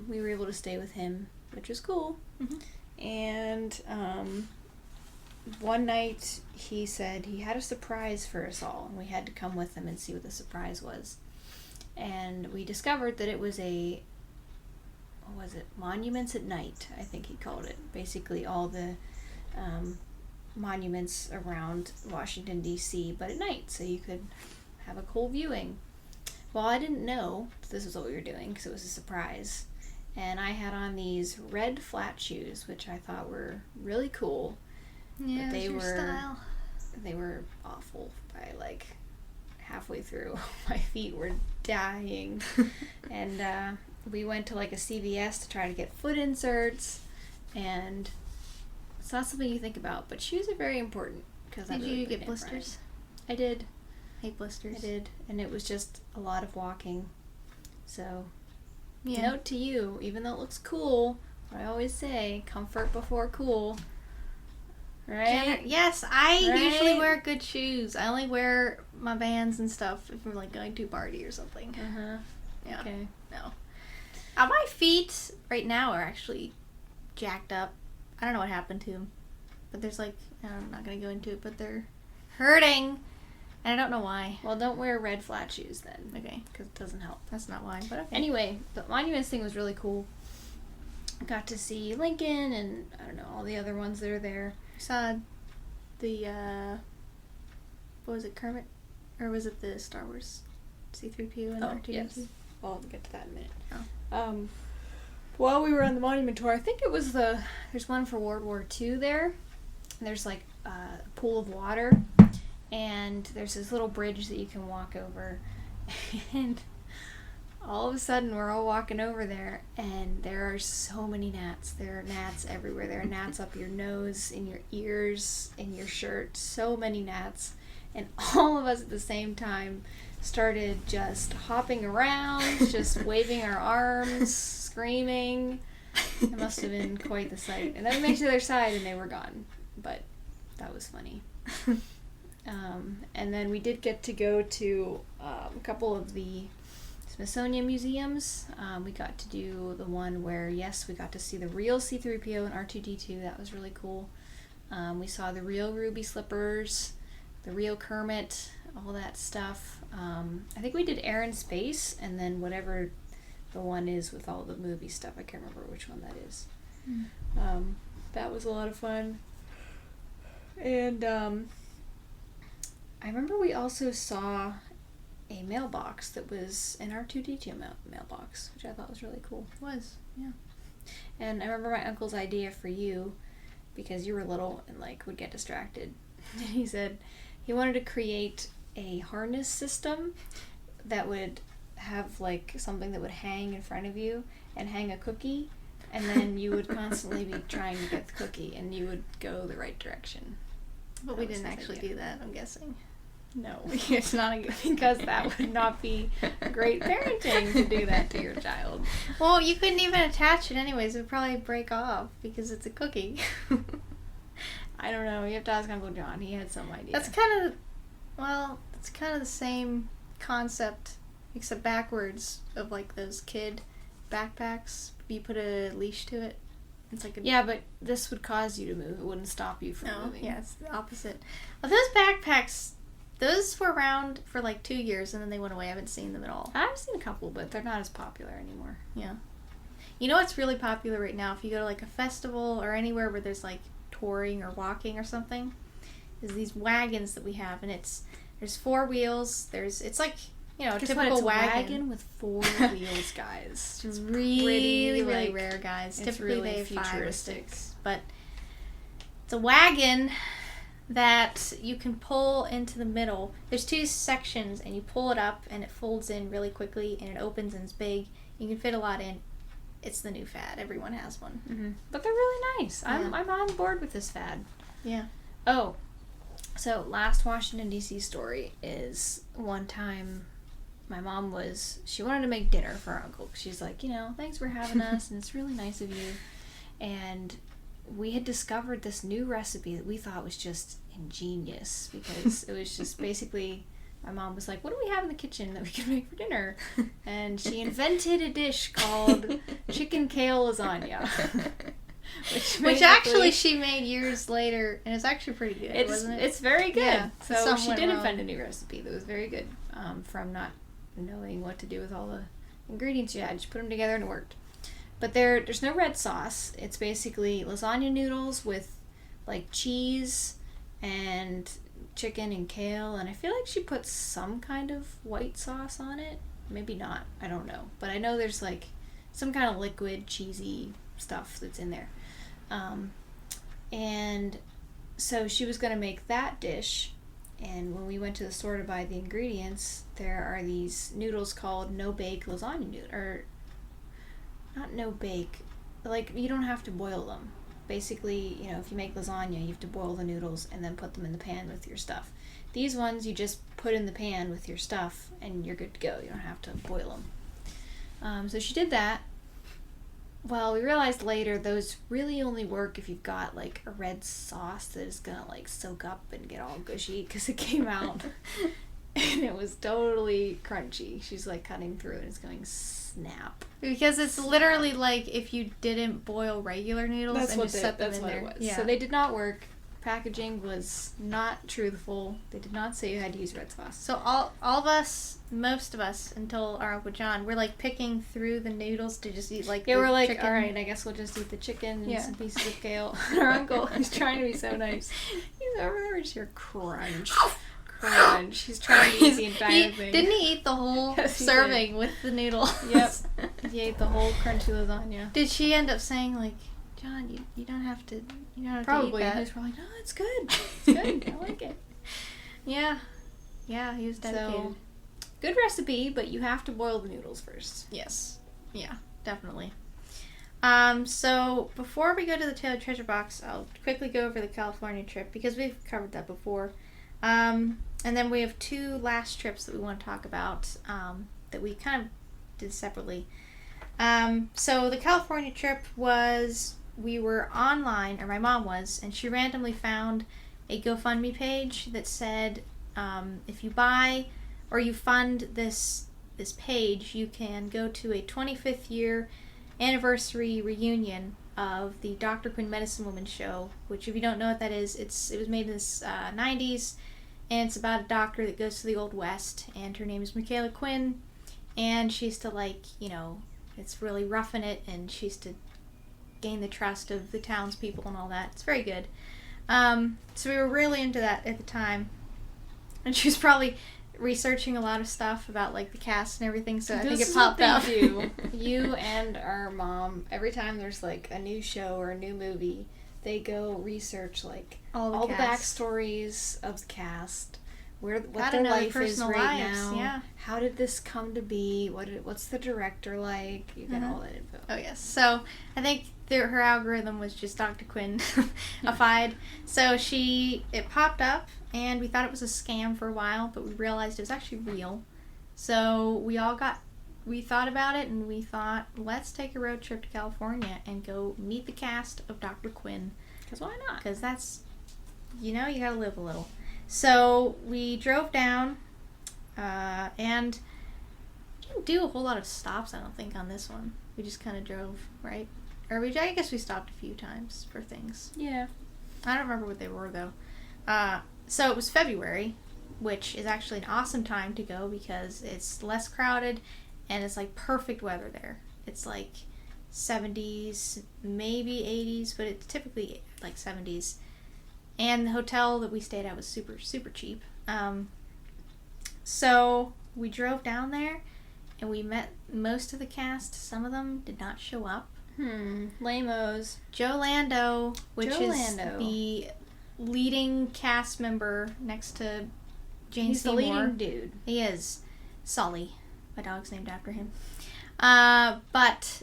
we were able to stay with him, which was cool. Mm-hmm. And one night he said he had a surprise for us all, and we had to come with him and see what the surprise was. And we discovered that it was Monuments at Night, I think he called it. Basically all the monuments around Washington, D.C., but at night, so you could have a cool viewing. Well, I didn't know this was what we were doing because it was a surprise. And I had on these red flat shoes, which I thought were really cool. Yeah, but your style. They were awful by like halfway through. My feet were dying. And we went to like a CVS to try to get foot inserts, and it's not something you think about, but shoes are very important. Did you get blisters? I did. Hate blisters. I did, and it was just a lot of walking. So, Yeah. note to you, even though it looks cool, what I always say, comfort before cool. Right? Yes, I Right? usually wear good shoes. I only wear my Vans and stuff if I'm like going to a party or something. Uh-huh. Yeah. Okay. No. My feet right now are actually jacked up. I don't know what happened to them, but there's like, I'm not going to go into it, but they're hurting, and I don't know why. Well, don't wear red flat shoes then. Okay. Because it doesn't help. That's not why, but okay. Anyway, the Monuments thing was really cool. Got to see Lincoln and, I don't know, all the other ones that are there. Saw the, what was it, Kermit? Or was it the Star Wars C-3PO and R2-D2? Yes. Well, I'll get to that in a minute. Oh. While we were on the monument tour, I think it was there's one for World War II there. And there's like a pool of water, and there's this little bridge that you can walk over. And all of a sudden, we're all walking over there, and there are so many gnats. There are gnats everywhere. There are gnats up your nose, in your ears, in your shirt. So many gnats. And all of us at the same time started just hopping around, just waving our arms, screaming. It must have been quite the sight. And then we made it to the other side, and they were gone. But that was funny. And then we did get to go to a couple of the Smithsonian museums. We got to do the one where, yes, we got to see the real C-3PO and R2-D2. That was really cool. We saw the real Ruby Slippers, the real Kermit, all that stuff. I think we did Air and Space, and then whatever the one is with all the movie stuff. I can't remember which one that is. That was a lot of fun. And I remember we also saw a mailbox that was an R2-D2 mailbox, which I thought was really cool. It was, yeah. And I remember my uncle's idea for you, because you were little and like would get distracted. He said he wanted to create a harness system that would have like something that would hang in front of you and hang a cookie, and then you would constantly be trying to get the cookie, and you would go the right direction. But we didn't actually do that, I'm guessing. No, It's not a good because that would not be great parenting to do that to your child. Well, you couldn't even attach it anyways. It would probably break off because it's a cookie. I don't know. You have to ask Uncle John. He had some idea. That's kind of, it's kind of the same concept, except backwards, of like those kid backpacks. You put a leash to it. It's like Yeah, but this would cause you to move. It wouldn't stop you from moving. Yeah, it's the opposite. Well, those backpacks, those were around for like 2 years and then they went away. I haven't seen them at all. I've seen a couple, but they're not as popular anymore. Yeah. You know what's really popular right now? If you go to like a festival or anywhere where there's like touring or walking or something, is these wagons that we have, and there's 4 wheels. It's like, you know, a typical it's wagon with 4 wheels, guys. It's really like, rare, guys. it's Typically really they have 5 or futuristic. 6, but it's a wagon that you can pull into the middle. There's 2 sections, and you pull it up, and it folds in really quickly, and it opens and it's big. You can fit a lot in. It's the new fad. Everyone has one. Mm-hmm. But they're really nice. Yeah. I'm on board with this fad. Yeah. Oh, so last Washington D.C. story is one time my mom she wanted to make dinner for our uncle. She's like, thanks for having us, and it's really nice of you. And we had discovered this new recipe that we thought was just ingenious, because it was just basically, my mom was like, what do we have in the kitchen that we can make for dinner? And she invented a dish called chicken kale lasagna. Which actually she made years later, and it's actually pretty good, wasn't it? It's very good. Yeah, so some she went did wrong. invent a new recipe that was very good, from not knowing what to do with all the ingredients you had. She put them together and it worked. But there's no red sauce. It's basically lasagna noodles with like cheese and chicken and kale, and I feel like she put some kind of white sauce on it. Maybe not. I don't know. But I know there's like some kind of liquid, cheesy stuff that's in there. And so she was going to make that dish. And when we went to the store to buy the ingredients, there are these noodles called no-bake lasagna noodles. Or, not no-bake. Like, you don't have to boil them. Basically, you know, if you make lasagna, you have to boil the noodles and then put them in the pan with your stuff. These ones, you just put in the pan with your stuff and you're good to go. You don't have to boil them. So she did that. Well, we realized later those really only work if you've got like a red sauce that is gonna like soak up and get all gushy, because it came out and it was totally crunchy. She's like cutting through it and it's going snap. Because it's literally like if you didn't boil regular noodles and just set them in there. It was. Yeah. So they did not work. Packaging was not truthful. They did not say you had to use red sauce. So all of us, most of us, until our Uncle John, we're like picking through the noodles to just eat like we're like, chicken. all right, I guess we'll just eat the chicken and some pieces of kale. And our uncle, he's trying to be so nice. He's over there and just hear crunch. Crunch. He's trying to eat the entire thing. Didn't he eat the whole serving with the noodle? Yep. He ate the whole crunchy lasagna. Did she end up saying like, John, you don't have to, you don't have probably. to eat that? He was probably like, no, it's good. It's good. I like it. Yeah. Yeah, he was dedicated. So, good recipe, but you have to boil the noodles first. Yes. Yeah, definitely. So before we go to the Tailored Treasure Box, I'll quickly go over the California trip because we've covered that before. And then we have two last trips that we want to talk about that we kind of did separately. So the California trip was, we were online, or my mom was, and she randomly found a GoFundMe page that said if you buy or you fund this page, you can go to a 25th year anniversary reunion of the Dr. Quinn Medicine Woman show, which if you don't know what that is, it was made in the 90s, and it's about a doctor that goes to the Old West, and her name is Michaela Quinn, and she's to like, you know, it's really roughing it, and she's to gain the trust of the townspeople and all that. It's very good. So we were really into that at the time, and she was probably researching a lot of stuff about like the cast and everything, so I think it popped up. You and our mom, every time there's like a new show or a new movie, they go research like all the backstories of the cast, what their life is right now. Yeah. How did this come to be? What's the director like? You get all that info. Oh yes. So I think her algorithm was just Dr. Quinn-ified. So it popped up, and we thought it was a scam for a while, but we realized it was actually real. So we thought about it, and we thought, let's take a road trip to California and go meet the cast of Dr. Quinn. Because why not? Because that's, you gotta live a little. So we drove down, and didn't do a whole lot of stops, I don't think, on this one. We just kind of drove, right? Or I guess we stopped a few times for things. Yeah. I don't remember what they were, though. So it was February, which is actually an awesome time to go because it's less crowded and it's like perfect weather there. It's like 70s, maybe 80s, but it's typically like 70s. And the hotel that we stayed at was super, super cheap. So we drove down there and we met most of the cast. Some of them did not show up. Lamos. Joe Lando, which is the leading cast member next to Jane Seymour. He's the leading dude. He is. Sully. My dog's named after him. But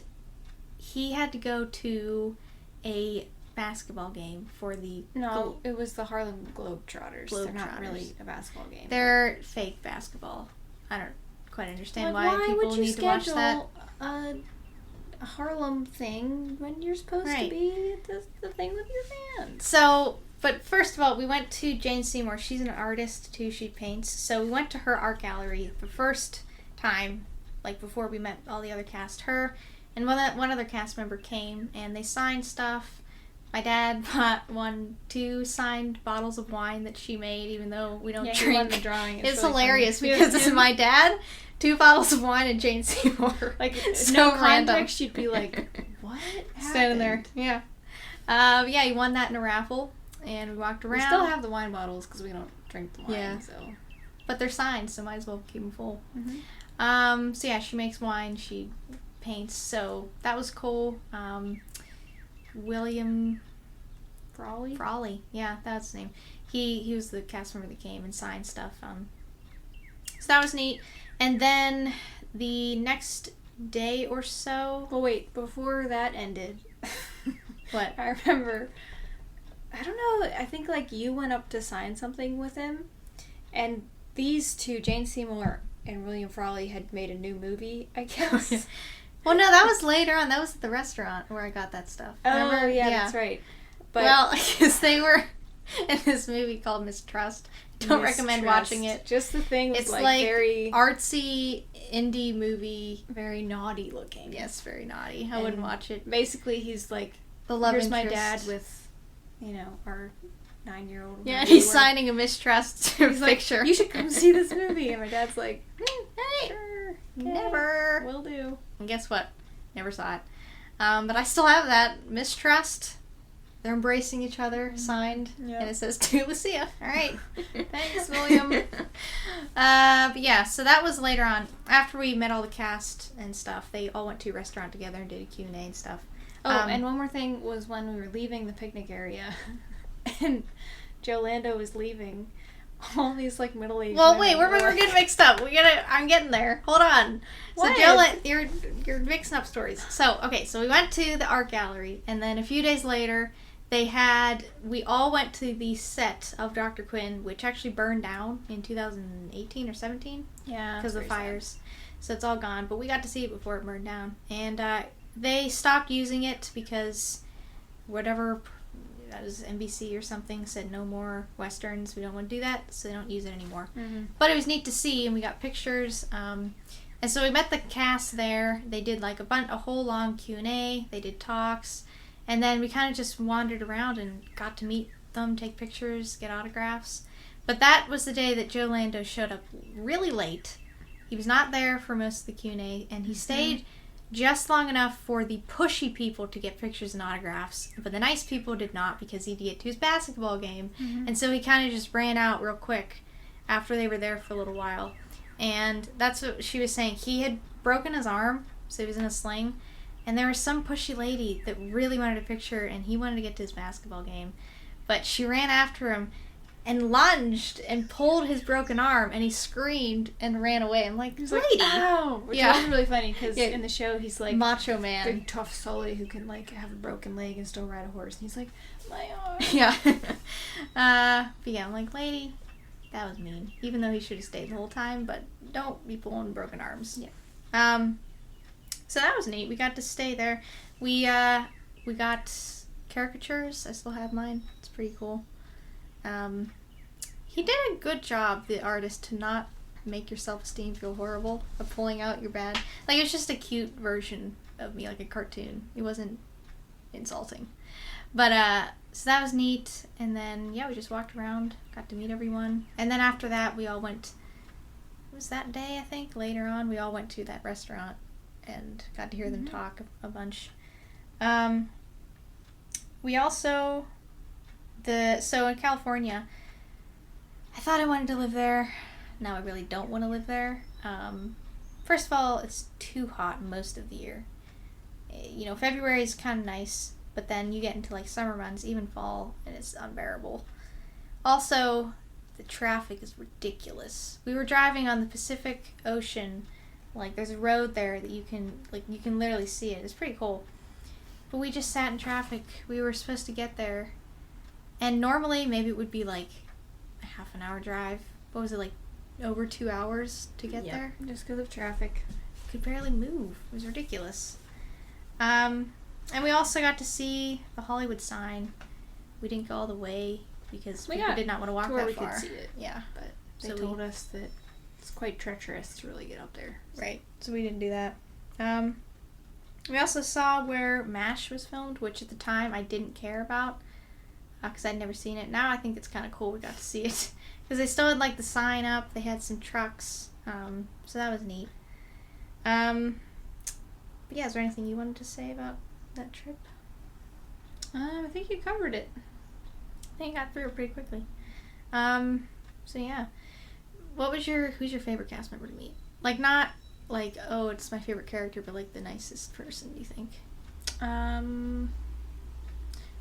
he had to go to a basketball game for the... No, it was the Harlem Globetrotters. They're not really a basketball game. They're fake basketball. I don't quite understand why people need to watch that. A Harlem thing when you're supposed to be at the thing with your fans. So, but first of all, we went to Jane Seymour. She's an artist too. She paints. So we went to her art gallery the first time, like before we met all the other cast. Her and one other cast member came and they signed stuff. My dad bought 2 signed bottles of wine that she made, even though we don't drink. He won the drawing. It's really hilarious because it's my dad, 2 bottles of wine, and Jane Seymour. Like, so no random. context, you'd be like, what happened? Standing there. Yeah. Yeah, he won that in a raffle. and we walked We around. still have the wine bottles because we don't drink the wine. Yeah. So. But they're signed, so might as well keep them full. Mm-hmm. So yeah, she makes wine. She paints. So that was cool. William Frawley. Yeah, that's his name. He was the cast member that came and signed stuff. So that was neat. And then the next day or so. Well, wait. Before that ended, What? I remember. I don't know. I think like you went up to sign something with him, and these two, Jane Seymour and William Frawley, had made a new movie. I guess. Well, no, that was later on. That was at the restaurant where I got that stuff. Oh, yeah, that's right. But well, because they were in this movie called Mistrust. Don't recommend watching it. Just the thing was it's like very artsy indie movie. Very naughty looking. Yes, very naughty. I wouldn't watch it. Basically, he's like, the love here's interest. my dad with, our 9-year-old. Yeah, and he's signing a Mistrust picture. Like, you should come see this movie. And my dad's like, hey, sure, never. Will do. And guess what? Never saw it. But I still have that Mistrust. They're embracing each other, signed, and it says to Lucia. All right, thanks, William. But yeah, so that was later on. After we met all the cast and stuff, they all went to a restaurant together and did a Q&A and stuff. Oh, and one more thing was when we were leaving the picnic area, and Joe Lando was leaving. All these like middle-aged. Well, wait, we're getting mixed up. I'm getting there. Hold on. What? So Joe, you're mixing up stories. So okay, so we went to the art gallery, and then a few days later, we all went to the set of Dr. Quinn, which actually burned down in 2018 or 17. Yeah, because of the fires. So it's all gone, but we got to see it before it burned down, and they stopped using it because whatever. That was NBC or something, said no more Westerns, we don't want to do that, so they don't use it anymore. Mm-hmm. But it was neat to see, and we got pictures, and so we met the cast there. They did like a whole long Q&A, they did talks, and then we kind of just wandered around and got to meet them, take pictures, get autographs. But that was the day that Joe Lando showed up really late. He was not there for most of the Q&A, and he stayed just long enough for the pushy people to get pictures and autographs, but the nice people did not because he'd get to his basketball game. And so he kind of just ran out real quick after they were there for a little while. And that's what she was saying. He had broken his arm, so he was in a sling, and there was some pushy lady that really wanted a picture, and he wanted to get to his basketball game. But she ran after him and lunged and pulled his broken arm, and he screamed and ran away. I'm like, lady! Like, ow! Which was really funny, because in the show, he's like... Macho man. Big, tough Sully who can, like, have a broken leg and still ride a horse. And he's like, my arm! Yeah. But yeah, I'm like, lady, that was mean. Even though he should have stayed the whole time, but don't be pulling broken arms. Yeah. So that was neat. We got to stay there. We got caricatures. I still have mine. It's pretty cool. He did a good job, the artist, to not make your self-esteem feel horrible of pulling out your bad. Like, it was just a cute version of me, like a cartoon. It wasn't insulting. But, so that was neat. And then, yeah, we just walked around, got to meet everyone. And then after that, we all went, it was that day, I think, later on, we all went to that restaurant and got to hear them talk a bunch. We also... So in California, I thought I wanted to live there. Now I really don't want to live there. First of all, it's too hot most of the year. February is kind of nice, but then you get into like summer months, even fall, and it's unbearable. Also, the traffic is ridiculous. We were driving on the Pacific Ocean. Like, there's a road there that you can literally see it. It's pretty cool. But we just sat in traffic. We were supposed to get there. And normally, maybe it would be like a half an hour drive. What was it, like over 2 hours to get there? Just because of traffic. Could barely move. It was ridiculous. And we also got to see the Hollywood sign. We didn't go all the way because people did not want to walk that far. We could see it. Yeah. But they told us that it's quite treacherous to really get up there. Right. So we didn't do that. We also saw where MASH was filmed, which at the time I didn't care about. Because I'd never seen it. Now I think it's kind of cool we got to see it. Because they still had, like, the sign up. They had some trucks. So that was neat. But yeah, is there anything you wanted to say about that trip? I think you covered it. They got through it pretty quickly. So yeah. Who's your favorite cast member to meet? Like, not like, oh, it's my favorite character, but like the nicest person, do you think?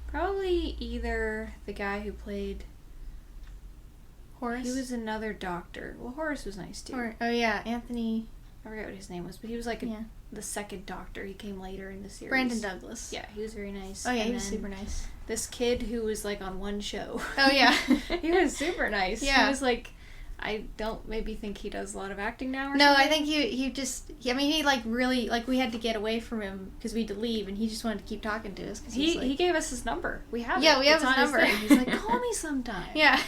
Probably either the guy who played Horace? He was another doctor. Well, Horace was nice too. Oh yeah, Anthony. I forget what his name was, but he was like the second doctor. He came later in the series. Brandon Douglas. Yeah, he was very nice. Oh yeah, and he was super nice. This kid who was like on one show. Oh yeah. He was super nice. Yeah. He was like, I don't maybe think he does a lot of acting now or No, something. I think he like really, like, we had to get away from him because we had to leave, and he just wanted to keep talking to us. Cause he gave us his number. We have it. Yeah, we have It's his number. He's like, call me sometime. Yeah.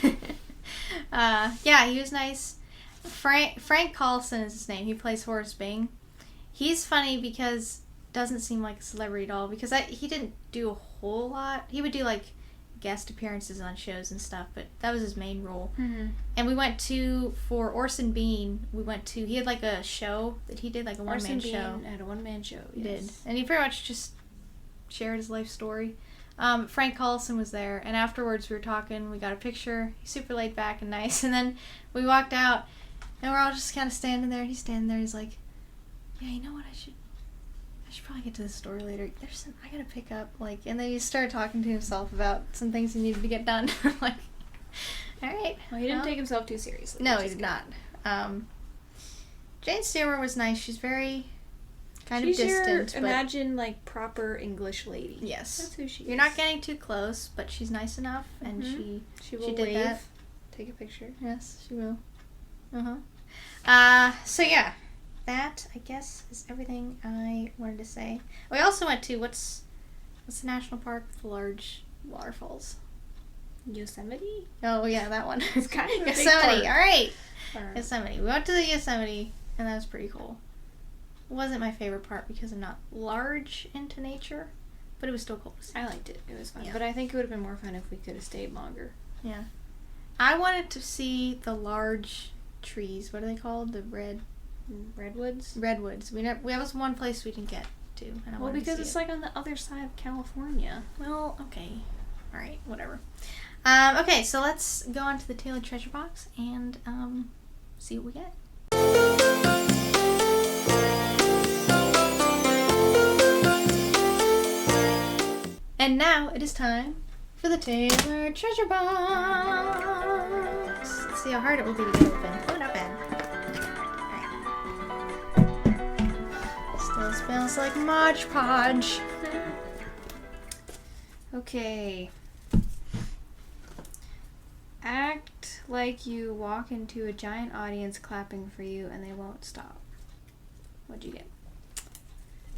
Yeah, he was nice. Frank Carlson is his name. He plays Horace Bing. He's funny because doesn't seem like a celebrity at all, because he didn't do a whole lot. He would do like guest appearances on shows and stuff, but that was his main role. Mm-hmm. And we went for Orson Bean. He had like a show that he did, like a one-man show. Orson Bean had a one-man show. He yes. did, and he pretty much just shared his life story. Frank Carlson was there, and afterwards we were talking. We got a picture. He's super laid back and nice. And then we walked out, and we're all just kind of standing there. And he's standing there. He's like, "Yeah, you know what? I should probably get to the store later. I gotta pick up like." And then he started talking to himself about some things he needed to get done. I'm like, all right. Well, he didn't take himself too seriously. No, he did not. Jane Stewart was nice. She's very kind of distant. Imagine like proper English lady. Yes, that's who she is. You're not getting too close, but she's nice enough, and she will did wave, that. take a picture. Yes, she will. So yeah, that I guess is everything I wanted to say. We also went to what's the national park with the large waterfalls? Yosemite? Oh yeah, that one. It's kind of a Yosemite. big All right, park. Yosemite. We went to the Yosemite, and that was pretty cool. It wasn't my favorite part because I'm not large into nature, but it was still cool to see. I liked it. It was fun. Yeah. But I think it would have been more fun if we could have stayed longer. Yeah. I wanted to see the large trees. What are they called? The redwoods? Redwoods. That was one place we didn't get to. And I wanted because to see it's it. like on the other side of California. Well, okay. All right, whatever. Okay, so let's go on to the Tailored Treasure Box and see what we get. And now it is time for the Tailored Treasure Box. Let's see how hard it will be to get open. Oh, not bad. Alright. Still smells like Mod Podge. Okay. Act like you walk into a giant audience clapping for you and they won't stop. What'd you get?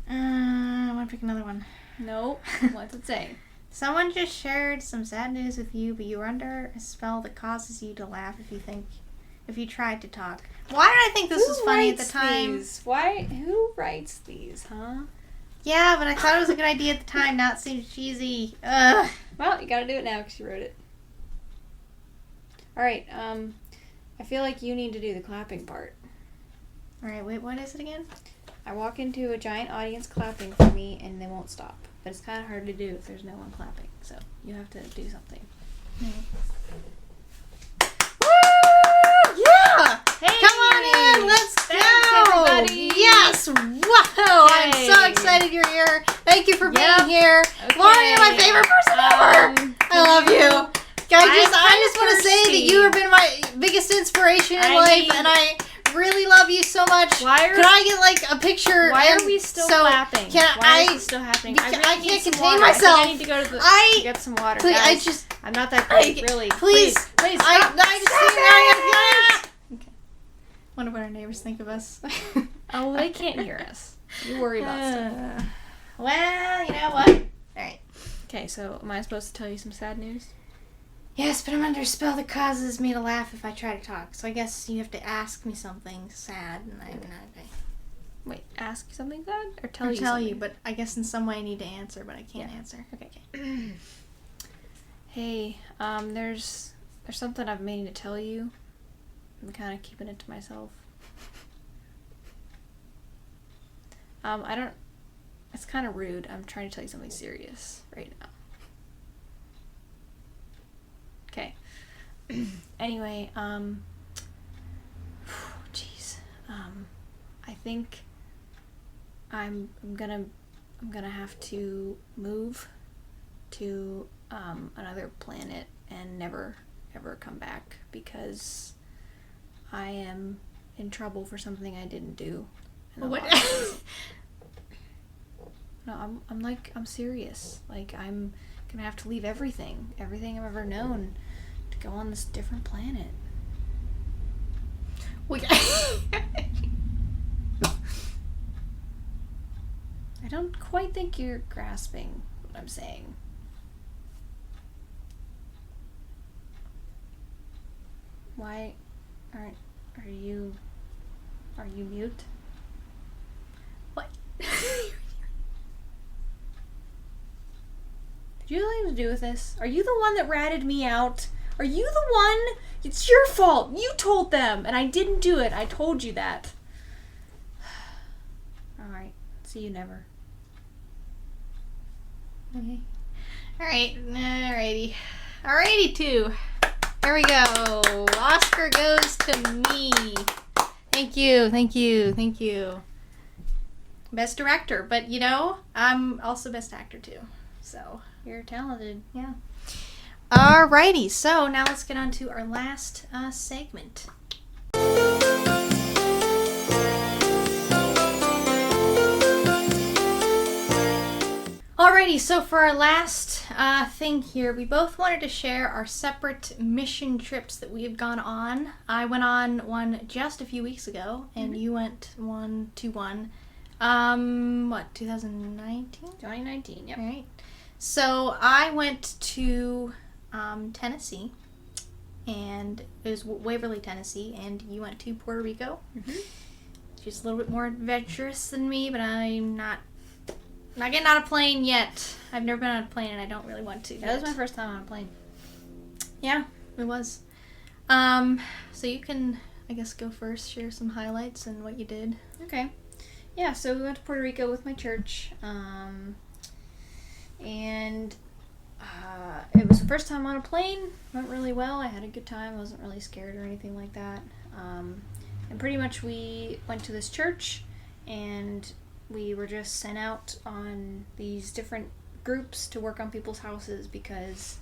I want to pick another one. Nope. What's it say? Someone just shared some sad news with you, but you were under a spell that causes you to laugh if you tried to talk. Why did I think this was funny at the time? Who writes these, huh? Yeah, but I thought it was a good idea at the time, not seem cheesy. Ugh. Well, you gotta do it now because you wrote it. Alright, I feel like you need to do the clapping part. Alright, wait, what is it again? I walk into a giant audience clapping for me and they won't stop. But it's kind of hard to do if there's no one clapping. So you have to do something. Woo! Yeah! Hey! Come on in! Let's Thanks, go! everybody! Yes! Wow! I'm so excited you're here. Thank you for being here. Okay. Lauren, you're my favorite person ever! I love you. I just want to say that you have been my biggest inspiration in life, and I really love you so much. Could I get like a picture? Why are we still clapping? Why is this still happening? I can't contain myself. I need to go to to get some water. Please, Guys, I'm not that great, really. Please, stop. Okay. Wonder what our neighbors think of us. Oh, they can't hear us. You worry about stuff. Well, you know what? All right. Okay, so am I supposed to tell you some sad news? Yes, but I'm under a spell that causes me to laugh if I try to talk. So I guess you have to ask me something sad, and I'm not okay. Wait, ask you something sad or Tell you, but I guess in some way I need to answer, but I can't answer. Okay. Hey, there's something I've meaning to tell you. I'm kind of keeping it to myself. It's kind of rude. I'm trying to tell you something serious right now. Okay. Anyway, jeez. I think I'm gonna have to move to another planet and never ever come back because I am in trouble for something I didn't do. What? No, I'm serious. Like, I'm gonna have to leave everything I've ever known to go on this different planet. I don't quite think you're grasping what I'm saying. Why are you mute? What? Did you have anything to do with this? Are you the one that ratted me out? Are you the one? It's your fault. You told them, and I didn't do it. I told you that. Alright. See you never. Okay. Alrighty. Alrighty, too. There we go. Oscar goes to me. Thank you. Best director, but I'm also best actor too. So you're talented, yeah. Alrighty, so now let's get on to our last segment. Alrighty, so for our last thing here, we both wanted to share our separate mission trips that we have gone on. I went on one just a few weeks ago, and you went one. 2019? 2019, yep. Alright. So I went to Tennessee, and it was Waverly, Tennessee, and you went to Puerto Rico. Mm-hmm. She's a little bit more adventurous than me, but I'm not getting on a plane yet. I've never been on a plane, and I don't really want to. That was my first time on a plane. Yeah, it was. So you can, I guess, go first, share some highlights and what you did. Okay. Yeah, so we went to Puerto Rico with my church, and it was the first time on a plane. Went really well. I had a good time. I wasn't really scared or anything like that. And pretty much we went to this church, and we were just sent out on these different groups to work on people's houses because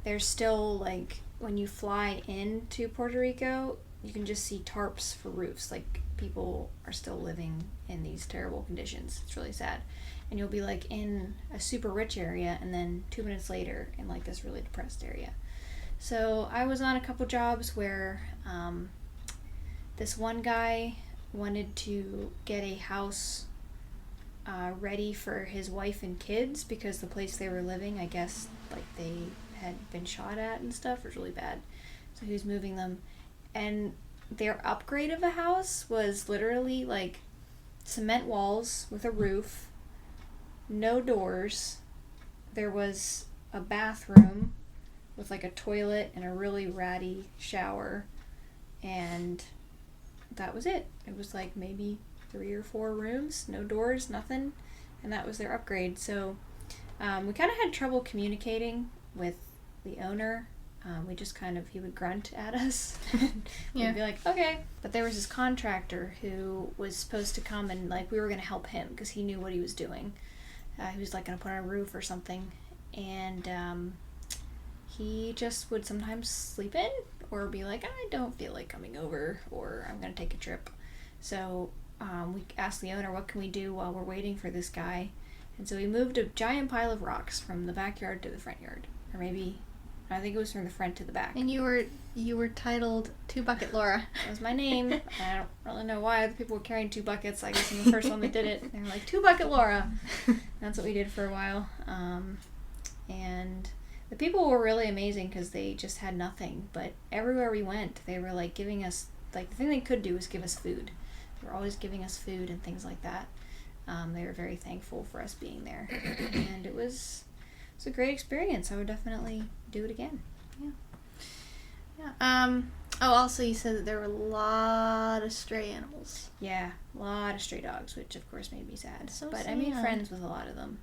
there's still, like, when you fly into Puerto Rico, you can just see tarps for roofs. Like, people are still living in these terrible conditions. It's really sad. And you'll be, like, in a super rich area, and then 2 minutes later in, like, this really depressed area. So I was on a couple jobs where this one guy wanted to get a house ready for his wife and kids because the place they were living, I guess, like, they had been shot at and stuff. It was really bad. So he was moving them. And their upgrade of a house was literally, like, cement walls with a roof, no doors. There was a bathroom with, like, a toilet and a really ratty shower. And that was it. It was, like, maybe 3 or 4 rooms, no doors, nothing, and that was their upgrade. So we kind of had trouble communicating with the owner. We just he would grunt at us. We'd be like, okay. But there was this contractor who was supposed to come and, like, we were going to help him because he knew what he was doing. He was, like, going to put on a roof or something. And he just would sometimes sleep in or be like, I don't feel like coming over, or I'm going to take a trip. So we asked the owner, what can we do while we're waiting for this guy? And so we moved a giant pile of rocks from the backyard to the front yard. Or maybe, I think it was from the front to the back. And you were titled 2 Bucket Laura. That was my name. I don't really know why other people were carrying 2 buckets. I guess I'm the first one that did it. They were like, 2 Bucket Laura. That's what we did for a while. And the people were really amazing because they just had nothing. But everywhere we went, they were, like, giving us, like, the thing they could do was give us food. They were always giving us food and things like that. They were very thankful for us being there. And it was a great experience. I would definitely do it again. Yeah. Also you said that there were a lot of stray animals. Yeah, a lot of stray dogs, which of course made me sad. So but sad. I made friends with a lot of them.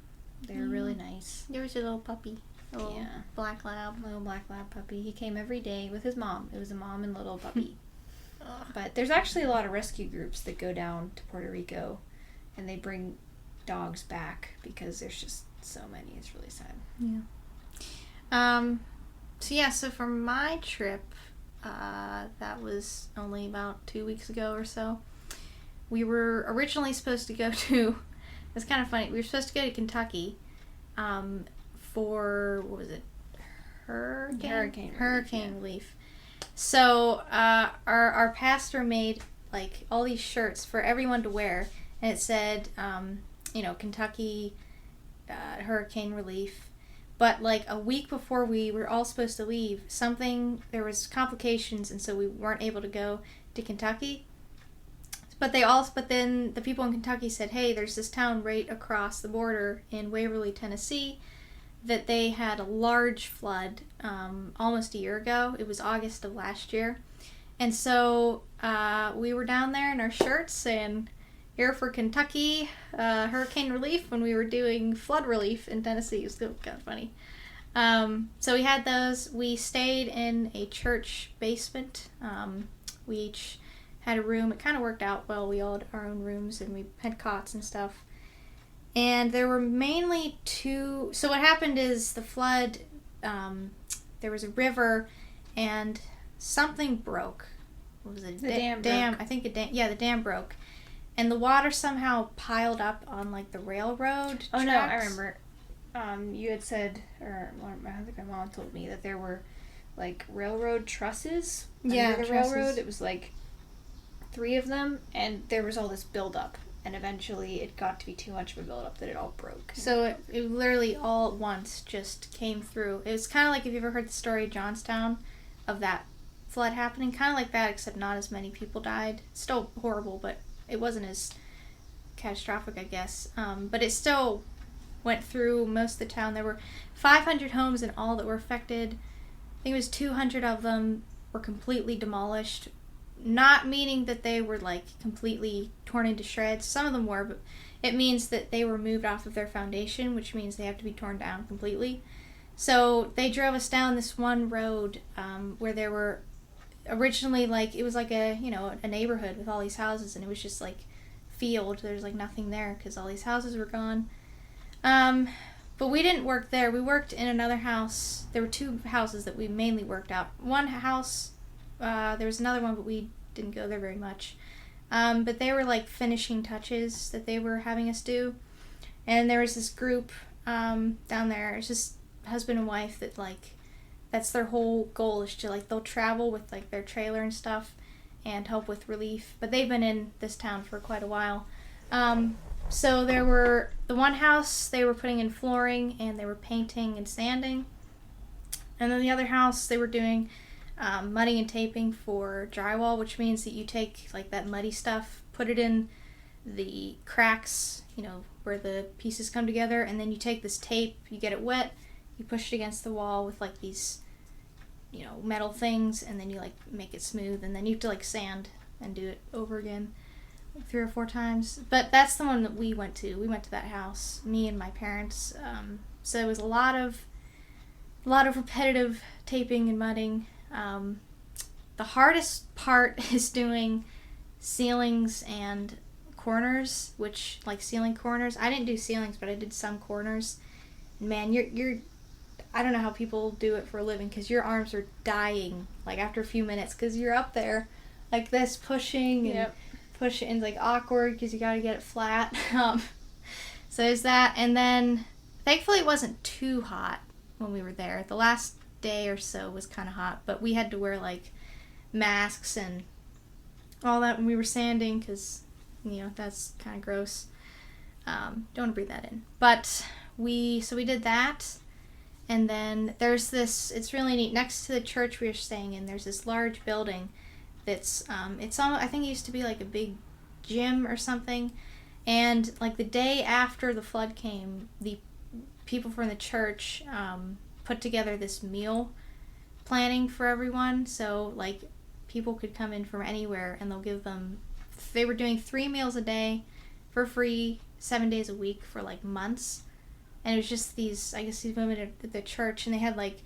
They were really nice. There was your little puppy. A little black lab. Little black lab puppy. He came every day with his mom. It was a mom and little puppy. But there's actually a lot of rescue groups that go down to Puerto Rico, and they bring dogs back because there's just so many. It's really sad. Yeah. So for my trip, that was only about 2 weeks ago or so. We were originally supposed to go to. It's kind of funny. We were supposed to go to Kentucky, for what was it? Hurricane relief. So our pastor made like all these shirts for everyone to wear, and it said, Kentucky hurricane relief. But like a week before we were all supposed to leave, there was complications, and so we weren't able to go to Kentucky. But then the people in Kentucky said, hey, there's this town right across the border in Waverly, Tennessee, that they had a large flood almost a year ago. It was August of last year. And so we were down there in our shirts saying, here for Kentucky hurricane relief, when we were doing flood relief in Tennessee. It was kind of funny. So we had those. We stayed in a church basement. We each had a room. It kind of worked out well. We all had our own rooms, and we had cots and stuff. And there were mainly two. So what happened is the flood, there was a river, and something broke. What was it? The dam broke. I think the dam broke. And the water somehow piled up on, like, the railroad tracks. Oh, no, I remember. You had said, or I think my mom told me, that there were, like, railroad trusses under the railroad. It was, like, 3 of them, and there was all this buildup. And eventually it got to be too much of a buildup that it all broke. So it literally all at once just came through. It was kind of like, if you ever heard the story of Johnstown, of that flood happening. Kind of like that, except not as many people died. Still horrible, but it wasn't as catastrophic, I guess. But it still went through most of the town. There were 500 homes in all that were affected. I think it was 200 of them were completely demolished. Not meaning that they were, like, completely torn into shreds. Some of them were, but it means that they were moved off of their foundation, which means they have to be torn down completely. So they drove us down this one road where there were originally, like, it was like a neighborhood with all these houses, and it was just, like, field. There's, like, nothing there because all these houses were gone. But we didn't work there. We worked in another house. There were 2 houses that we mainly worked out. One house... there was another one, but we didn't go there very much. But they were like finishing touches that they were having us do. And there was this group down there. It's just husband and wife that, like, that's their whole goal, is to, like, they'll travel with, like, their trailer and stuff and help with relief. But they've been in this town for quite a while. So there were the one house, they were putting in flooring and they were painting and sanding. And then the other house, they were doing mudding and taping for drywall, which means that you take, like, that muddy stuff, put it in the cracks, where the pieces come together, and then you take this tape, you get it wet, you push it against the wall with, like, these, metal things, and then you, like, make it smooth, and then you have to, like, sand and do it over again, like, 3 or 4 times. But that's the one that we went to. We went to that house, me and my parents. So it was a lot of repetitive taping and mudding. The hardest part is doing ceilings and corners, which, like, ceiling corners. I didn't do ceilings, but I did some corners. And man, you're I don't know how people do it for a living, because your arms are dying, like, after a few minutes, because you're up there like this pushing and pushing, and it's, like, awkward because you gotta get it flat. So there's that. And then thankfully it wasn't too hot when we were there. The last day or so was kind of hot, but we had to wear, like, masks and all that when we were sanding, because that's kind of gross. Don't want to breathe that in. But we did that, and then there's this, it's really neat, next to the church we were staying in, there's this large building that's it's almost, I think it used to be like a big gym or something. And, like, the day after the flood came, the people from the church put together this meal planning for everyone. So, like, people could come in from anywhere, and they'll give them, they were doing 3 meals a day for free, 7 days a week for, like, months. and it was just these women at the church, and they had like,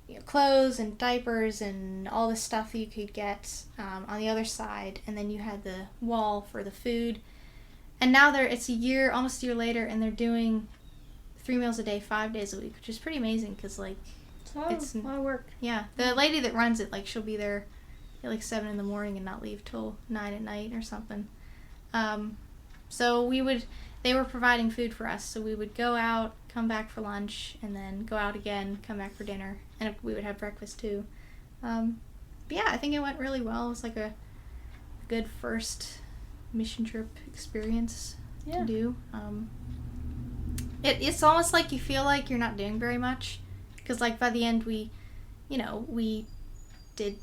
you know, clothes and diapers and all the stuff that you could get on the other side, and then you had the wall for the food. And now it's almost a year later, and they're doing 3 meals a day, 5 days a week, which is pretty amazing because like it's a lot of work. Yeah, the lady that runs it, like, she'll be there at like 7 in the morning and not leave till 9 at night or something. So they were providing food for us, so we would go out, come back for lunch, and then go out again, come back for dinner, and we would have breakfast too. But yeah, I think it went really well. It was like a good first mission trip experience to do. It's almost like you feel like you're not doing very much, because like by the end we did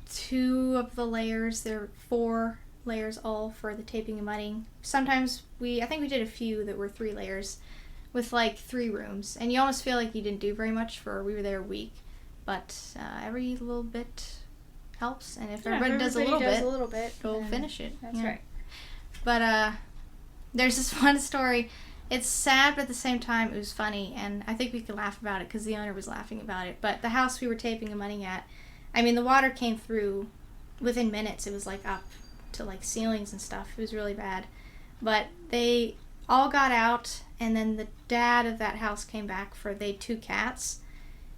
2 of the layers. There were 4 layers all for the taping and mudding. Sometimes I think we did a few that were 3 layers with like 3 rooms, and you almost feel like you didn't do very much we were there a week, but every little bit helps, and if everybody does a little bit, we'll finish it. That's right. But there's this one story. It's sad, but at the same time it was funny, and I think we could laugh about it because the owner was laughing about it. But the house we were taping and mudding at, I mean, the water came through within minutes. It was like up to like ceilings and stuff. It was really bad. But they all got out, and then the dad of that house came back they had 2 cats,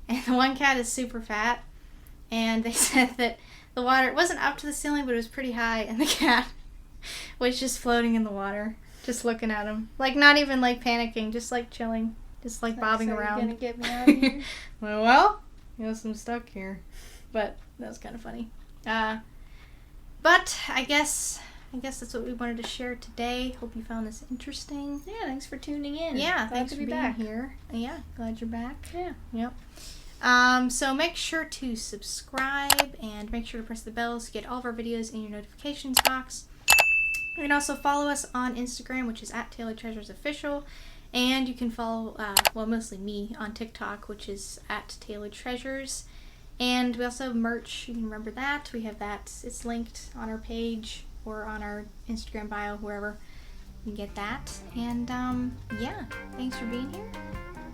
and the one cat is super fat, and they said that the water, it wasn't up to the ceiling, but it was pretty high, and the cat was just floating in the water, just looking at him, like not even like panicking, just like chilling, just like bobbing around. You're gonna get me out of here? well, I'm stuck here. But that was kind of funny. But I guess that's what we wanted to share today. Hope you found this interesting. Yeah, thanks for tuning in. Yeah, glad thanks to for be being back here. Yeah, glad you're back. Yeah. Yep. So make sure to subscribe and make sure to press the bell to get all of our videos in your notifications box. You can also follow us on Instagram, which is @TailoredTreasuresOfficial, and you can follow, mostly me on TikTok, which is @TailoredTreasures. And we also have merch. You can remember that. We have that. It's linked on our page or on our Instagram bio, wherever you can get that. And yeah, thanks for being here.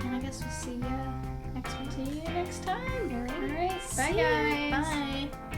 And I guess we'll see you next time. See you next time. All right. Bye, guys. Bye.